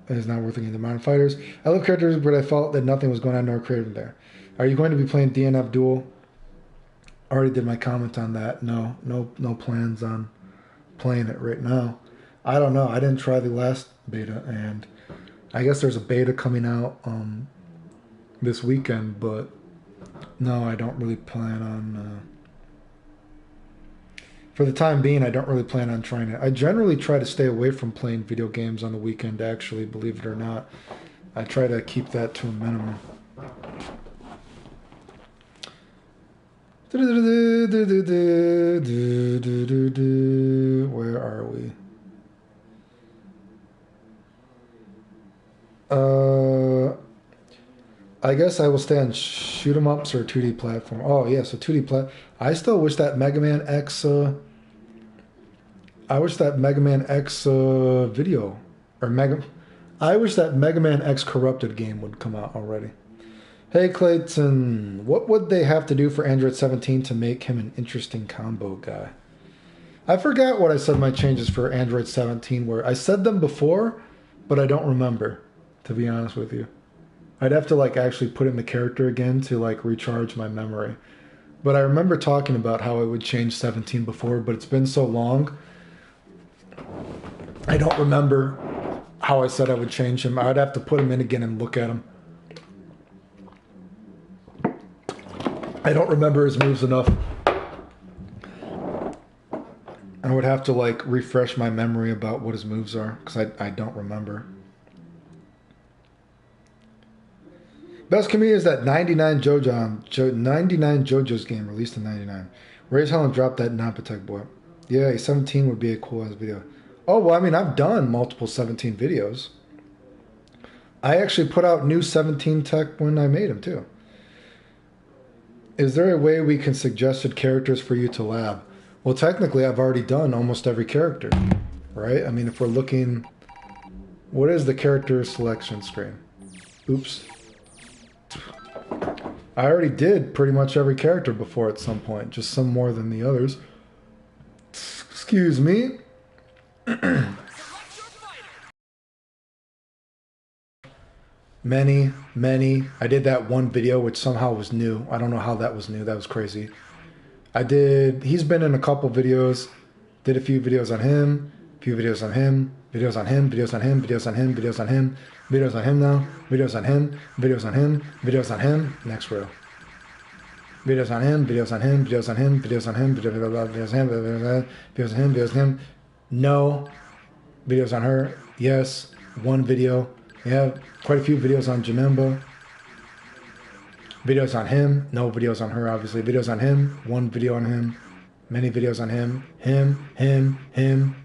It is not worth thinking the Modern Fighters. I love characters, but I felt that nothing was going on nor creative there. Are you going to be playing DNF Duel? Already did my comment on that. No plans on playing it right now. I don't know. I didn't try the last beta, and I guess there's a beta coming out this weekend, but no, I don't really plan on... for the time being, I don't really plan on trying it. I generally try to stay away from playing video games on the weekend, actually, believe it or not. I try to keep that to a minimum. Where are we? I guess I will stay on shoot 'em ups or 2D platform. Oh yeah, so 2D plat. I still wish that Mega Man X. I wish that Mega Man X video or Mega. I wish that Mega Man X Corrupted game would come out already. Hey Clayton, what would they have to do for Android 17 to make him an interesting combo guy? I forgot what I said my changes for Android 17 were. I said them before, but I don't remember, to be honest with you. I'd have to like actually put in the character again to like recharge my memory. But I remember talking about how I would change 17 before, but it's been so long. I don't remember how I said I would change him. I'd have to put him in again and look at him. I don't remember his moves enough. I would have to like refresh my memory about what his moves are, because I don't remember. Best comedian is that 99 JoJo's game released in 99. Raise hell and drop that Nappa tech boy. Yeah, 17 would be a cool ass video. Oh, well, I mean, I've done multiple 17 videos. I actually put out new 17 tech when I made them too. Is there a way we can suggested characters for you to lab? Well, technically, I've already done almost every character, right? I mean, if we're looking... What is the character selection screen? Oops. I already did pretty much every character before at some point, just some more than the others. Excuse me. Many. I did that one video which somehow was new. I don't know how that was new. That was crazy. He's been in a couple videos. Did a few videos on him. A few videos on him. Videos on him. Videos on him. Videos on him. Videos on him. Videos on him now. Videos on him. Videos on him. Videos on him. Next row. Videos on him, videos on him, videos on him, videos on him, videos on him, videos on him, videos on him. No. Videos on her. Yes. One video. We have quite a few videos on Janemba. Videos on him. No videos on her, obviously. Videos on him. One video on him. Many videos on him. Him.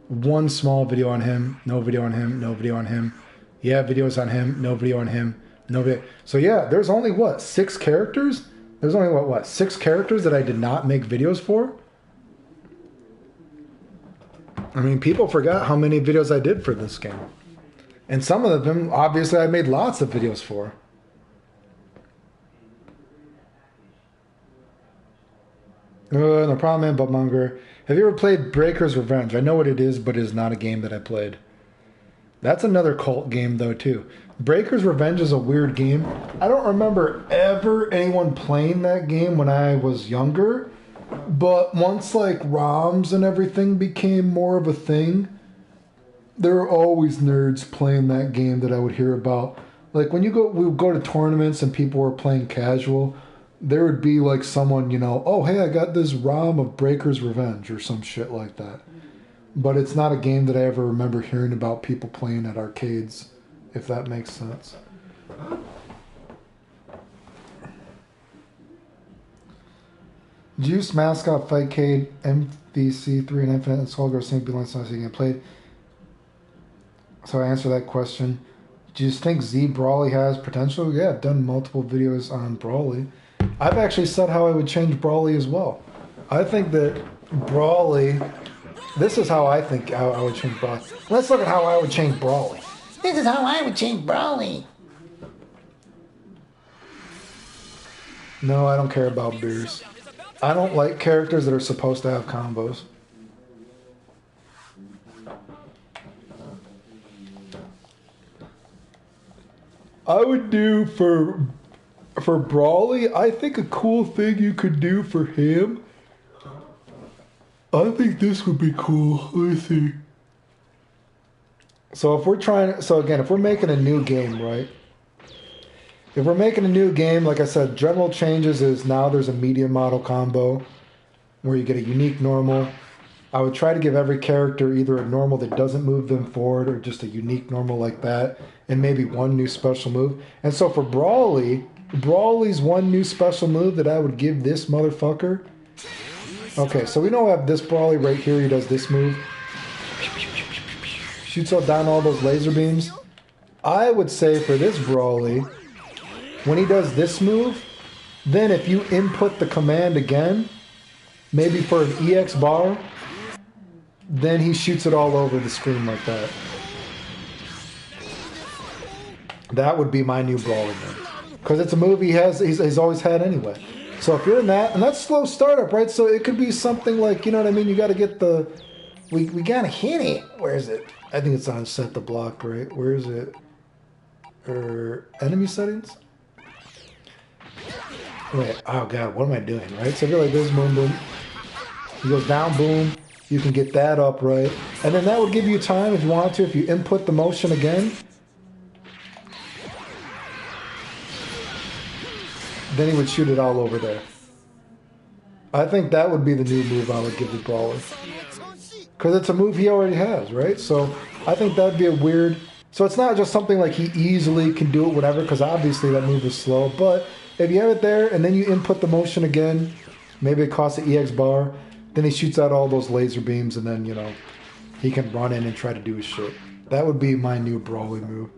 One small video on him. No video on him. No video on him. Yeah, videos on him. No video on him. No video. So yeah, there's only what? 6 characters? There's only what? 6 characters that I did not make videos for? I mean, people forgot how many videos I did for this game. And some of them, obviously, I made lots of videos for. No problem, man, but Monger. Have you ever played Breaker's Revenge? I know what it is, but it is not a game that I played. That's another cult game, though, too. Breaker's Revenge is a weird game. I don't remember ever anyone playing that game when I was younger. But once, like, ROMs and everything became more of a thing, there were always nerds playing that game that I would hear about. Like, when we would go to tournaments and people were playing casual, there would be, like, someone, you know, oh, hey, I got this ROM of Breaker's Revenge or some shit like that. But it's not a game that I ever remember hearing about people playing at arcades, if that makes sense. Juice, Mascot, Fightcade, MVC3, and Infinite, and Skullgirl St. Beeline, so you can play. So I answer that question. Do you think Z Brawly has potential? Yeah, I've done multiple videos on Brawly. I've actually said how I would change Brawly as well. I think that Brawly... This is how I think how I would change Brawly. Let's look at how I would change Brawly. This is how I would change Brawly. No, I don't care about beers. I don't like characters that are supposed to have combos. I would do for Brawly, I think a cool thing you could do for him, I think this would be cool. Let me see. So if we're making a new game, right? If we're making a new game, like I said, general changes is now there's a medium model combo where you get a unique normal. I would try to give every character either a normal that doesn't move them forward or just a unique normal like that, and maybe one new special move. And so for Brawly's one new special move that I would give this motherfucker. Okay, so we know I have this Brawly right here. He does this move. Shoots down all those laser beams. I would say for this Brawly, when he does this move, then if you input the command again, maybe for an EX bar, then he shoots it all over the screen like that. That would be my new Brawly move. Because it's a move he's always had anyway. So if you're in that, and that's slow startup, right? So it could be something like, you know what I mean? You got to get the, we got to hit it. Where is it? I think it's on set the block, right? Where is it? Enemy settings? Wait, oh God, what am I doing, right? So if you're like this, boom, boom. He goes down, boom. You can get that up, right? And then that would give you time if you want to, if you input the motion again. Then he would shoot it all over there. I think that would be the new move I would give the Brawler. Because it's a move he already has, right? So I think that'd be a weird... So it's not just something like he easily can do it, whatever, because obviously that move is slow. But if you have it there and then you input the motion again, maybe it costs an EX bar, then he shoots out all those laser beams and then, you know, he can run in and try to do his shit. That would be my new Brawly move.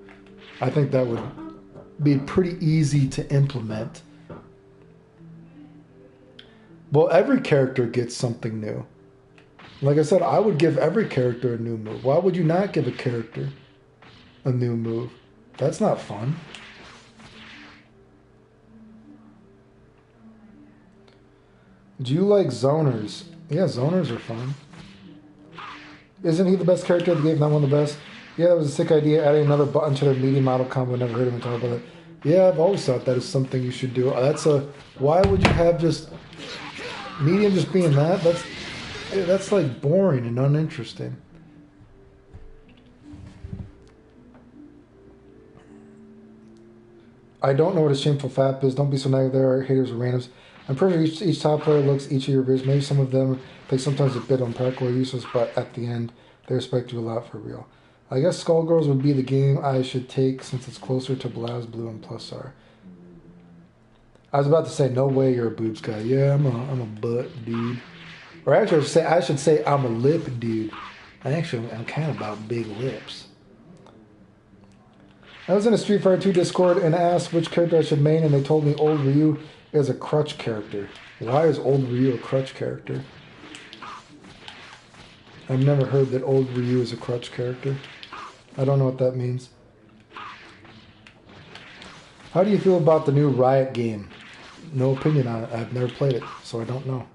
I think that would be pretty easy to implement. Well, every character gets something new. Like I said, I would give every character a new move. Why would you not give a character a new move? That's not fun. Do you like zoners? Yeah, zoners are fun. Isn't he the best character of the game? Not one of the best? Yeah, that was a sick idea. Adding another button to the medium model combo. Never heard him talk about it. Yeah, I've always thought that is something you should do. Why would you have just medium just being that? That's like boring and uninteresting. I don't know what a shameful fap is. Don't be so negative. There are haters or randoms. I'm pretty sure each top player looks each of your videos. Maybe some of them take sometimes a bit unpractical or useless, but at the end, they respect you a lot for real. I guess Skullgirls would be the game I should take since it's closer to BlazBlue and Plus R. I was about to say, no way you're a boobs guy. Yeah, I'm a butt dude. Or actually, I should say I'm a lip dude. I'm kind of about big lips. I was in a Street Fighter 2 Discord and asked which character I should main, and they told me Old Ryu is a crutch character. Why is Old Ryu a crutch character? I've never heard that Old Ryu is a crutch character. I don't know what that means. How do you feel about the new Riot game? No opinion on it. I've never played it, so I don't know.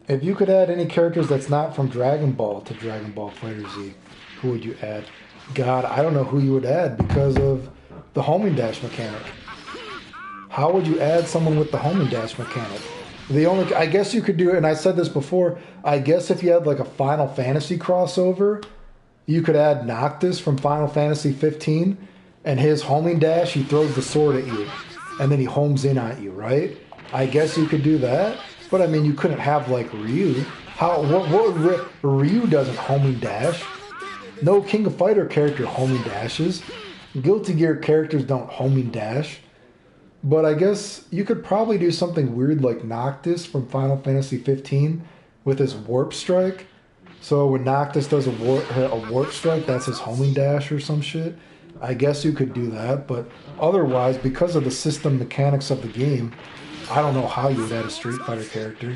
If you could add any characters that's not from Dragon Ball to Dragon Ball FighterZ, who would you add? God, I don't know who you would add because of the homing dash mechanic. How would you add someone with the homing dash mechanic? I guess you could do it, and I said this before, I guess if you had like a Final Fantasy crossover, you could add Noctis from Final Fantasy 15, and his homing dash, he throws the sword at you, and then he homes in on you, right? I guess you could do that, but I mean, you couldn't have like Ryu. Ryu doesn't homing dash. No King of Fighter character homing dashes. Guilty Gear characters don't homing dash. But I guess you could probably do something weird like Noctis from Final Fantasy 15 with his warp strike. So when Noctis does a warp strike, that's his homing dash or some shit. I guess you could do that, but otherwise, because of the system mechanics of the game, I don't know how you would add a Street Fighter character.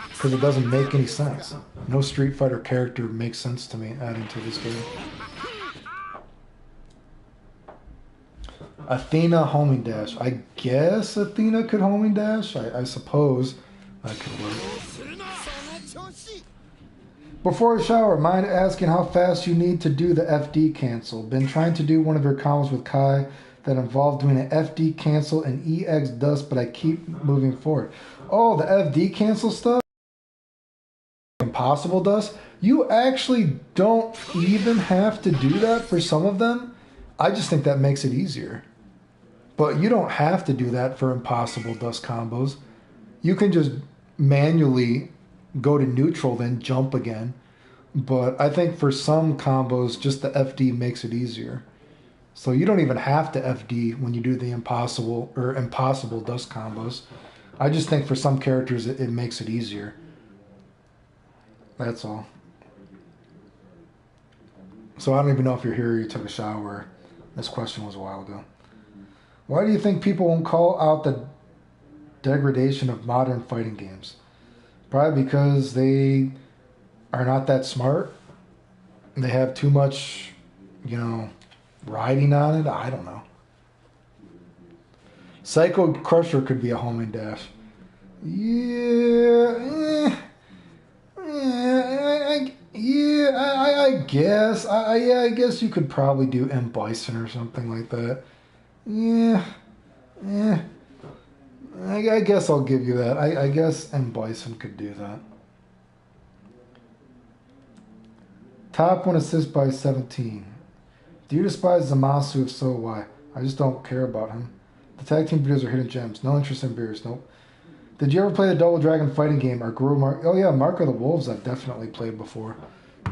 Because it doesn't make any sense. No Street Fighter character makes sense to me adding to this game. Athena homing dash. I guess Athena could homing dash. I suppose that could work. Before I shower, mind asking how fast you need to do the FD cancel. Been trying to do one of your combos with Kai that involved doing an FD cancel and EX dust, but I keep moving forward. Oh, the FD cancel stuff? Impossible dust? You actually don't even have to do that for some of them. I just think that makes it easier. But you don't have to do that for impossible dust combos. You can just manually go to neutral, then jump again. But I think for some combos, just the FD makes it easier. So you don't even have to FD when you do the impossible dust combos. I just think for some characters, it makes it easier. That's all. So I don't even know if you're here or you took a shower. This question was a while ago. Why do you think people won't call out the degradation of modern fighting games? Probably because they are not that smart. They have too much, riding on it. I don't know. Psycho Crusher could be a homing dash. I guess. I guess you could probably do M. Bison or something like that. I guess I'll give you that. I guess M. Bison could do that. Top 1 assist by 17. Do you despise Zamasu? If so, why? I just don't care about him. The tag team videos are hidden gems. No interest in beers. Nope. Did you ever play the Double Dragon fighting game or Guru Mark? Oh yeah, Mark of the Wolves I've definitely played before.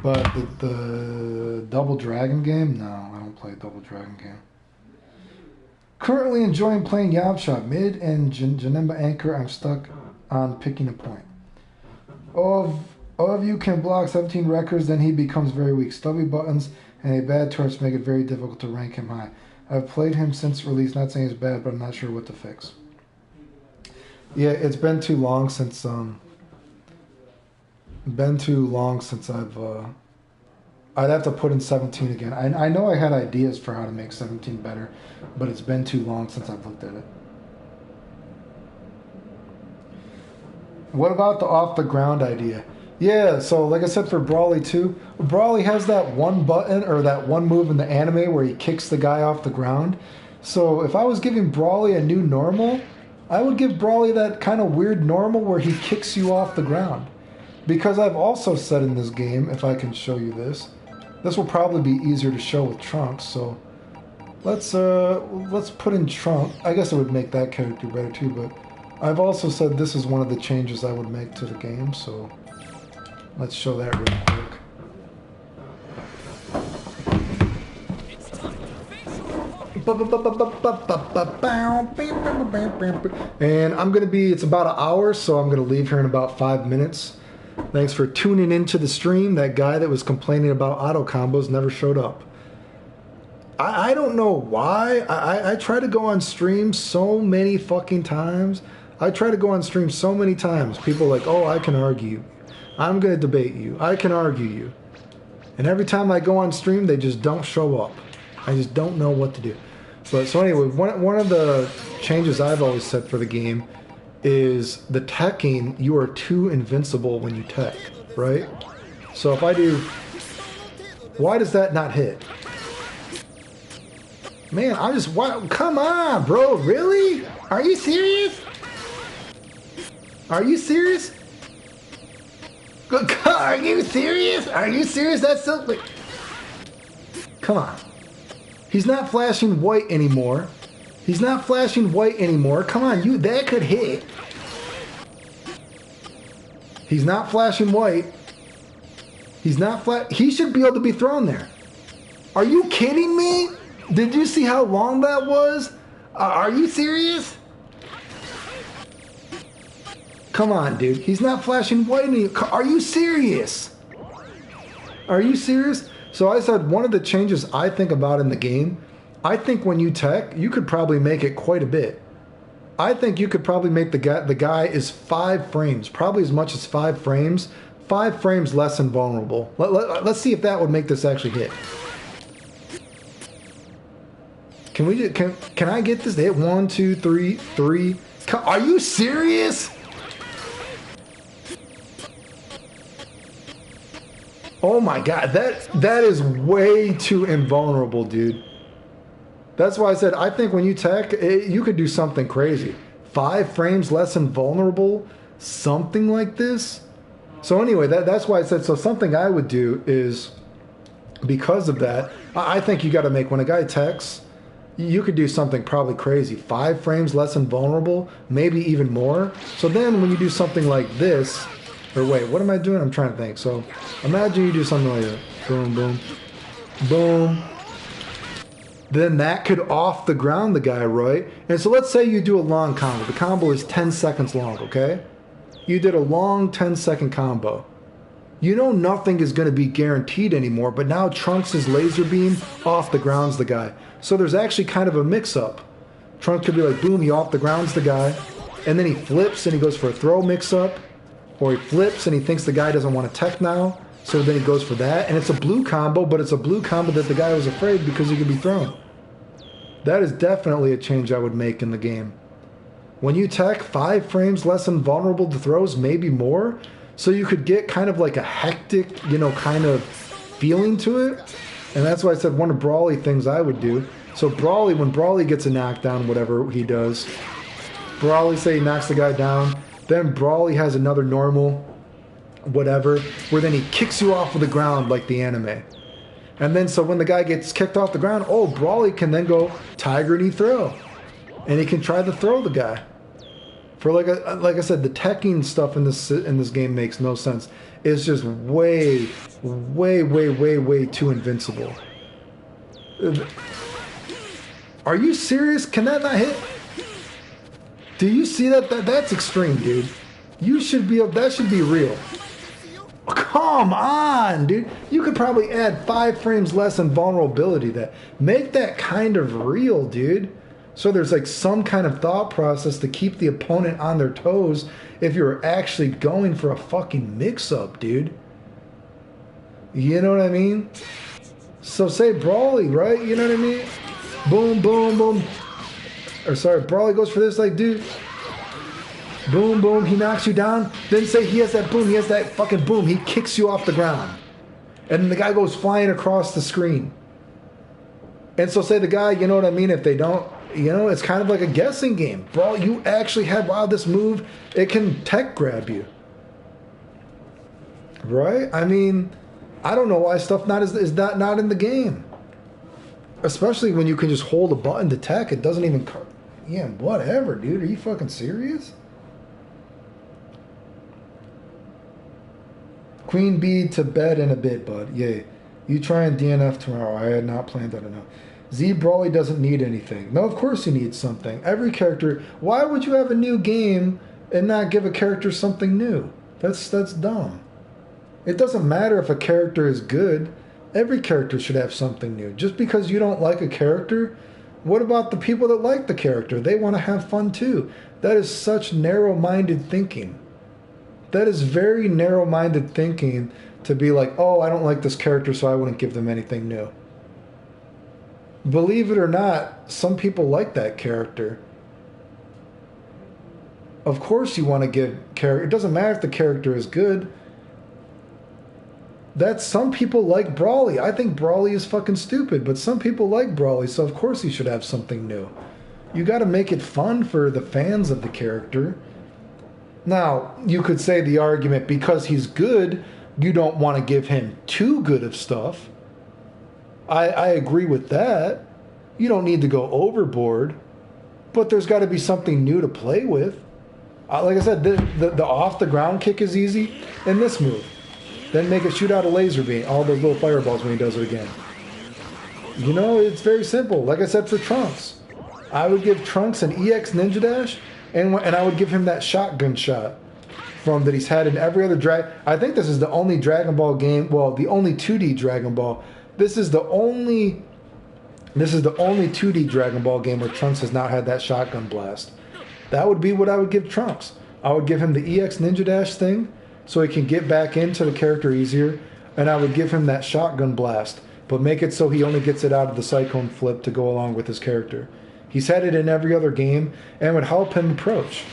But the Double Dragon game? No, I don't play Double Dragon game. Currently enjoying playing Yamcha. Mid and Janemba Anchor, I'm stuck on picking a point. Of you can block 17 records, then he becomes very weak. Stubby buttons and a bad torch make it very difficult to rank him high. I've played him since release, not saying he's bad, but I'm not sure what to fix. Yeah, it's been too long since I'd have to put in 17 again. I know I had ideas for how to make 17 better, but it's been too long since I've looked at it. What about the off the ground idea? Yeah, so like I said for Brawly 2, Brawly has that one button or that one move in the anime where he kicks the guy off the ground. So if I was giving Brawly a new normal, I would give Brawly that kind of weird normal where he kicks you off the ground. Because I've also said in this game, if I can show you this, this will probably be easier to show with Trunks, so Let's put in Trump. I guess it would make that character better too, but I've also said this is one of the changes I would make to the game, so let's show that real quick. And it's about an hour, so I'm gonna leave here in about 5 minutes. Thanks for tuning into the stream. That guy that was complaining about auto combos never showed up. I don't know why. I try to go on stream so many fucking times. People are like, oh, I can argue. I'm going to debate you. I can argue you. And every time I go on stream, they just don't show up. I just don't know what to do. But so anyway, one of the changes I've always said for the game is the teching. You are too invincible when you tech, right? So if I do, why does that not hit? Man, come on, bro, really? Are you serious? Are you serious? Are you serious? Are you serious? That's so... Come on. He's not flashing white anymore. Come on, that could hit. He's not flashing white. He should be able to be thrown there. Are you kidding me? Did you see how long that was? Are you serious? Come on, dude. He's not flashing white anymore. Are you serious? So I said one of the changes I think about in the game, I think when you tech, you could probably make it quite a bit. I think you could probably make the guy is 5 frames, probably as much as 5 frames. 5 frames less invulnerable. Let's see if that would make this actually hit. Can I get this to hit? 1, 2, 3, 3. Are you serious? Oh my god, that is way too invulnerable, dude. That's why I said I think when you tech, you could do something crazy. 5 frames less invulnerable, something like this. So anyway, that's why I said, so something I would do is, because of that, I think you got to make, when a guy techs, you could do something probably crazy. 5 frames less invulnerable, maybe even more. So then when you do something like this, or wait, what am I doing? I'm trying to think. So imagine you do something like that. Boom, boom, boom. Then that could off the ground the guy, right? And so let's say you do a long combo. The combo is 10 seconds long, okay? You did a long 10-second combo. You know nothing is going to be guaranteed anymore, but now Trunks' laser beam off the grounds the guy. So there's actually kind of a mix-up. Trunks could be like, boom, he off the grounds the guy, and then he flips and he goes for a throw mix-up, or he flips and he thinks the guy doesn't want to tech now, so then he goes for that, and it's a blue combo, but it's a blue combo that the guy was afraid because he could be thrown. That is definitely a change I would make in the game. When you tech, 5 frames less invulnerable to throws, maybe more, so you could get kind of like a hectic, kind of feeling to it. And that's why I said one of Brawly things I would do. So Brawly, when Brawly gets a knockdown, whatever he does, Brawly, say he knocks the guy down, then Brawly has another normal, whatever, where then he kicks you off of the ground like the anime. And then so when the guy gets kicked off the ground, Brawly can then go Tiger knee throw. And he can try to throw the guy. For like I said, the teching stuff in this game makes no sense. It's just way, way, way, way, way too invincible. Are you serious? Can that not hit? Do you see that? That's extreme, dude. That should be real. Come on, dude. You could probably add 5 frames less invulnerability to that. Make that kind of real, dude. So there's like some kind of thought process to keep the opponent on their toes if you're actually going for a fucking mix-up, dude. You know what I mean? So say Brawly, right? You know what I mean? Boom, boom, boom. Or sorry, Brawly goes for this, like, dude. Boom, boom, he knocks you down. Then say he has that boom, he has that fucking boom. He kicks you off the ground. And then the guy goes flying across the screen. And so say the guy, you know what I mean, if they don't, it's kind of like a guessing game. Bro, you actually have, wow, this move, it can tech grab you. Right? I mean, I don't know why stuff not in the game. Especially when you can just hold a button to attack. It doesn't even... Yeah, whatever, dude. Are you fucking serious? Queen bee to bed in a bit, bud. Yay. You try and DNF tomorrow. I had not planned that enough. Z Brawley doesn't need anything. No, of course he needs something. Every character... Why would you have a new game and not give a character something new? That's dumb. It doesn't matter if a character is good. Every character should have something new. Just because you don't like a character, what about the people that like the character? They want to have fun too. That is such narrow-minded thinking. That is very narrow-minded thinking to be like, oh, I don't like this character, so I wouldn't give them anything new. Believe it or not, some people like that character. Of course you want to give character. It doesn't matter if the character is good. Some people like Brawley. I think Brawley is fucking stupid, but some people like Brawley, so of course he should have something new. You got to make it fun for the fans of the character. Now, you could say the argument, because he's good, you don't want to give him too good of stuff. I agree with that. You don't need to go overboard, but there's got to be something new to play with. Like I said, the off-the-ground kick is easy in this move. Then make it shoot out a laser beam, all those little fireballs when he does it again. You know, it's very simple. Like I said for Trunks, I would give Trunks an EX Ninja Dash, and I would give him that shotgun shot from that he's had in every other I think this is the only Dragon Ball game, well, the only 2D Dragon Ball. This is the only 2D Dragon Ball game where Trunks has not had that shotgun blast. That would be what I would give Trunks. I would give him the EX Ninja Dash thing so he can get back into the character easier, and I would give him that shotgun blast, but make it so he only gets it out of the Cyclone Flip to go along with his character. He's had it in every other game and would help him approach.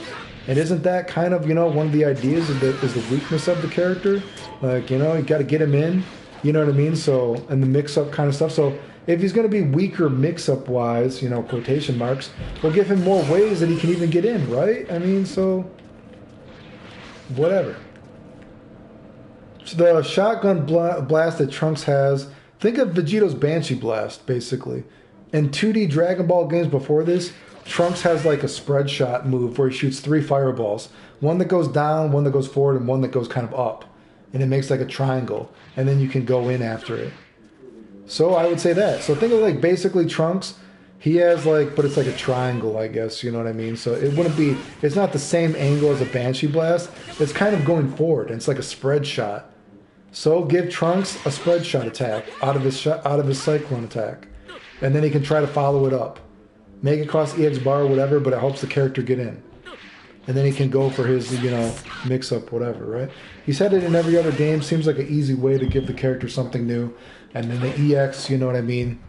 And isn't that kind of, one of the ideas is the weakness of the character? Like, you got to get him in, you know what I mean? So, and the mix-up kind of stuff. So if he's going to be weaker mix-up wise, quotation marks, we'll give him more ways that he can even get in, right? I mean, so whatever. So the shotgun blast that Trunks has, think of Vegeto's Banshee Blast, basically. In 2D Dragon Ball games before this, Trunks has like a spread shot move where he shoots 3 fireballs. One that goes down, one that goes forward, and one that goes kind of up. And it makes like a triangle. And then you can go in after it. So I would say that. So think of like basically Trunks. He has like, but it's like a triangle, I guess. You know what I mean? So it wouldn't be, it's not the same angle as a Banshee Blast. It's kind of going forward. And it's like a spread shot. So give Trunks a spread shot attack out of his Cyclone attack. And then he can try to follow it up. Make it cost EX bar or whatever, but it helps the character get in. And then he can go for his, mix-up, whatever, right? He's had it in every other game. Seems like an easy way to give the character something new. And then the EX, you know what I mean?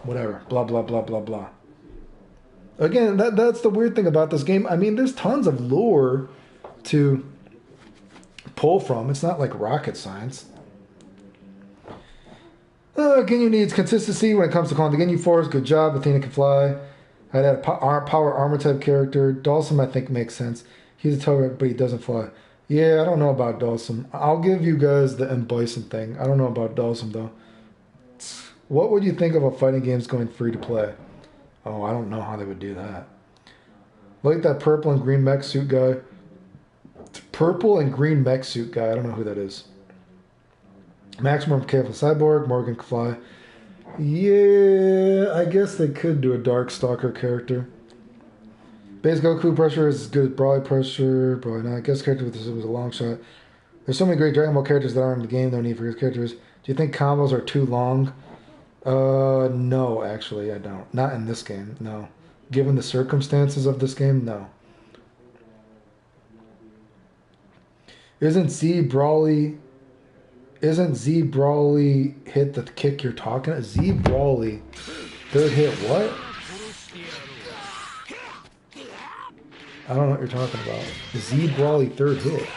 Whatever. Blah, blah, blah, blah, blah. Again, that's the weird thing about this game. I mean, there's tons of lore to pull from. It's not like rocket science. Ginyu needs consistency when it comes to calling the Ginyu Force. Good job. Athena can fly. I'd add a power armor type character. Dawson, I think, makes sense. He's a tower, but he doesn't fly. Yeah, I don't know about Dawson. I'll give you guys the M. Bison thing. I don't know about Dawson, though. What would you think of a fighting games going free to play? Oh, I don't know how they would do that. Like that purple and green mech suit guy. Purple and green mech suit guy. I don't know who that is. Maximum careful cyborg. Morgan can fly. Yeah, I guess they could do a Darkstalker character. Base Goku pressure is as good as Brawly pressure. Probably not. I guess character with this was a long shot. There's so many great Dragon Ball characters that aren't in the game. No need for his characters. Do you think combos are too long? No, actually, I don't. Not in this game, no. Given the circumstances of this game, no. Isn't Z Brawly hit the kick you're talking about? Z Brawly third hit what? I don't know what you're talking about. Z Brawly third hit.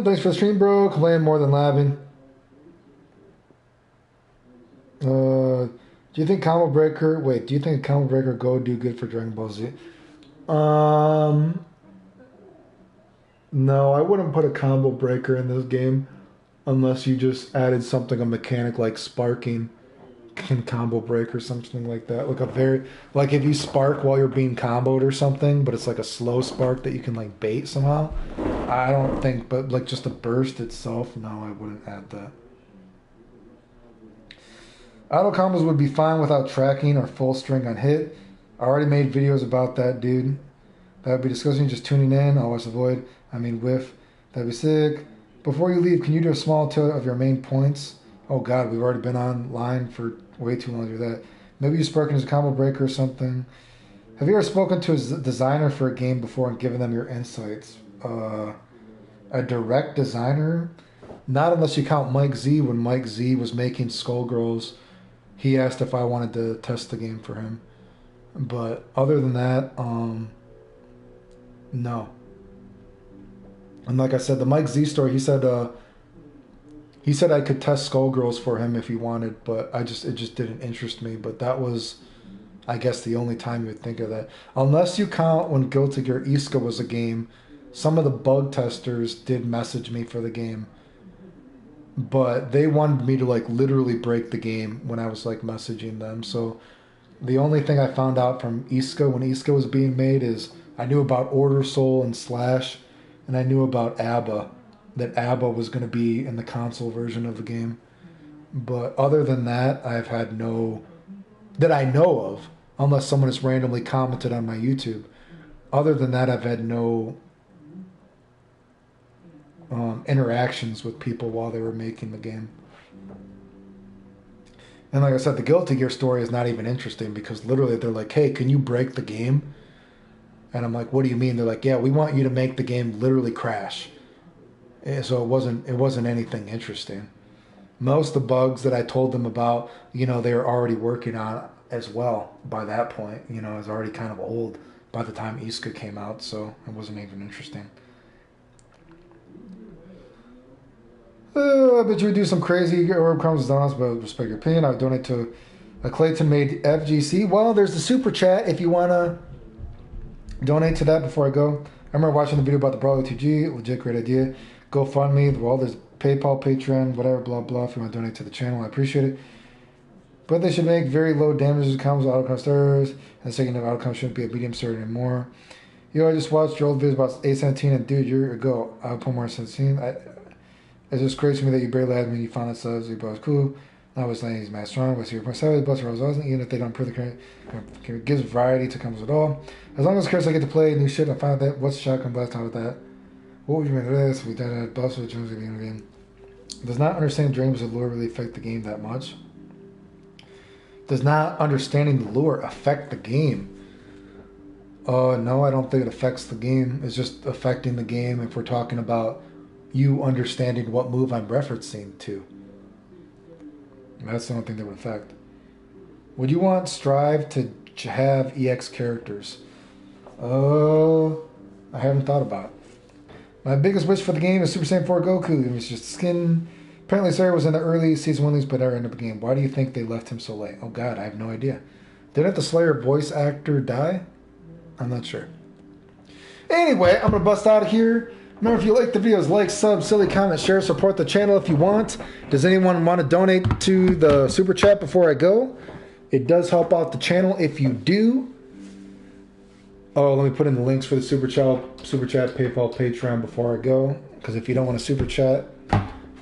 Thanks for the stream, bro. Complain more than laughing. Do you think Combo Breaker... Wait, do you think Combo Breaker Go do good for Dragon Ball Z? No, I wouldn't put a combo breaker in this game unless you just added something, a mechanic like sparking can combo break or something like that. Like a very, like if you spark while you're being comboed or something, but it's like a slow spark that you can like bait somehow. I don't think, but like just a burst itself, no, I wouldn't add that. Auto combos would be fine without tracking or full string on hit. I already made videos about that, dude. That would be disgusting. Just tuning in. I'll watch the void. I mean, whiff. That'd be sick. Before you leave, can you do a small tour of your main points? Oh, God, we've already been online for way too long to do that. Maybe you sparking as a combo breaker or something. Have you ever spoken to a designer for a game before and given them your insights? A direct designer? Not unless you count Mike Z. When Mike Z was making Skullgirls, he asked if I wanted to test the game for him. But other than that, no. And like I said, the Mike Z story, he said I could test Skullgirls for him if he wanted, but it just didn't interest me. But that was, I guess, the only time you would think of that. Unless you count when Guilty Gear Iska was a game, some of the bug testers did message me for the game. But they wanted me to like literally break the game when I was like messaging them. So the only thing I found out from Iska when Iska was being made is I knew about Order Soul and Slash, and I knew about ABBA, that ABBA was going to be in the console version of the game. But other than that, I've had no, that I know of, unless someone has randomly commented on my YouTube. Other than that, I've had no interactions with people while they were making the game. And like I said, the Guilty Gear story is not even interesting because literally they're like, hey, can you break the game? And I'm like, what do you mean? They're like, yeah, we want you to make the game literally crash. So it wasn't anything interesting. Most of the bugs that I told them about, they were already working on as well by that point. It was already kind of old by the time Iska came out, so it wasn't even interesting. I bet you would do some crazy orb combos on us, but respect your opinion. I would donate to a Clayton-made FGC. Well, there's the super chat if you want to donate to that before I go. I remember watching the video about the Brawler 2G. Legit great idea. GoFundMe. Well, there's PayPal, Patreon, whatever, blah, blah. If you want to donate to the channel, I appreciate it. But they should make very low damages combos, auto stars. And second, auto combo shouldn't be a medium star anymore. I just watched your old videos about 817, and dude, you're a go. I'll put more 17. It's just crazy to me that you barely had me. You found that subs. You both cool. I was saying he's mad strong. But 0.7 plus Rose wasn't. Even if they don't improve the current, gives variety to combos at all. As long as I get to play new shit, I find that what's shotgun blast out with that. What would you make of this? We did a buffs with Jones beginning of the game. Does not understand dreams of lure really affect the game that much. Does not understanding the lure affect the game? No, I don't think it affects the game. It's just affecting the game if we're talking about you understanding what move I'm referencing to. That's the only thing that would affect. Would you want Strive to have EX characters? I haven't thought about it. My biggest wish for the game is Super Saiyan 4 Goku. It's just skin. Apparently, Sarah was in the early season 1 leagues, but never ended up a game. Why do you think they left him so late? Oh, God, I have no idea. Didn't the Slayer voice actor die? I'm not sure. Anyway, I'm going to bust out of here. Remember, if you like the videos, like, sub, silly, comment, share, support the channel if you want. Does anyone want to donate to the super chat before I go? It does help out the channel if you do. Oh, let me put in the links for the super chat, PayPal, Patreon before I go. Because if you don't want to super chat,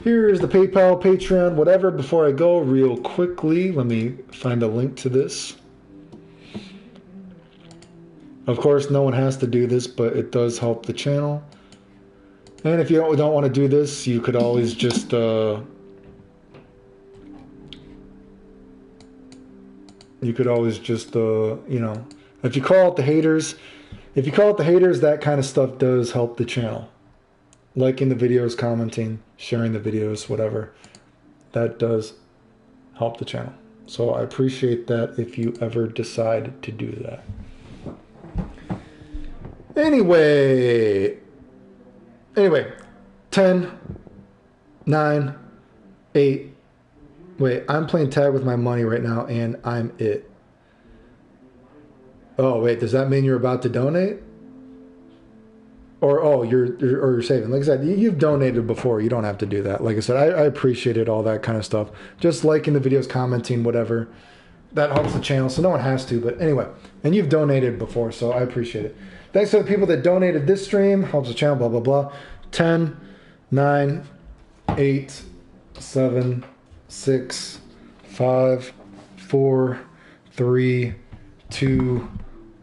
here's the PayPal, Patreon, whatever. Before I go, real quickly, let me find a link to this. Of course, no one has to do this, but it does help the channel. And if you don't want to do this, you could always just if you call it the haters, that kind of stuff does help the channel. Liking the videos, commenting, sharing the videos, whatever. That does help the channel. So I appreciate that if you ever decide to do that. Anyway, 10, 9, 8. Wait, I'm playing tag with my money right now, and I'm it. Oh, wait, does that mean you're about to donate? or you're saving. Like I said, you've donated before. You don't have to do that. Like I said, I appreciated all that kind of stuff. Just liking the videos, commenting, whatever. That helps the channel, so no one has to. But anyway, and you've donated before, so I appreciate it. Thanks to the people that donated this stream. Helps the channel, blah, blah, blah. 10, 9, 8, 7, 6, 5, 4, 3, 2,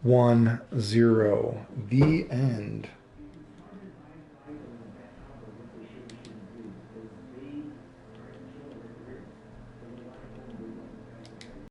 1, 0. The end.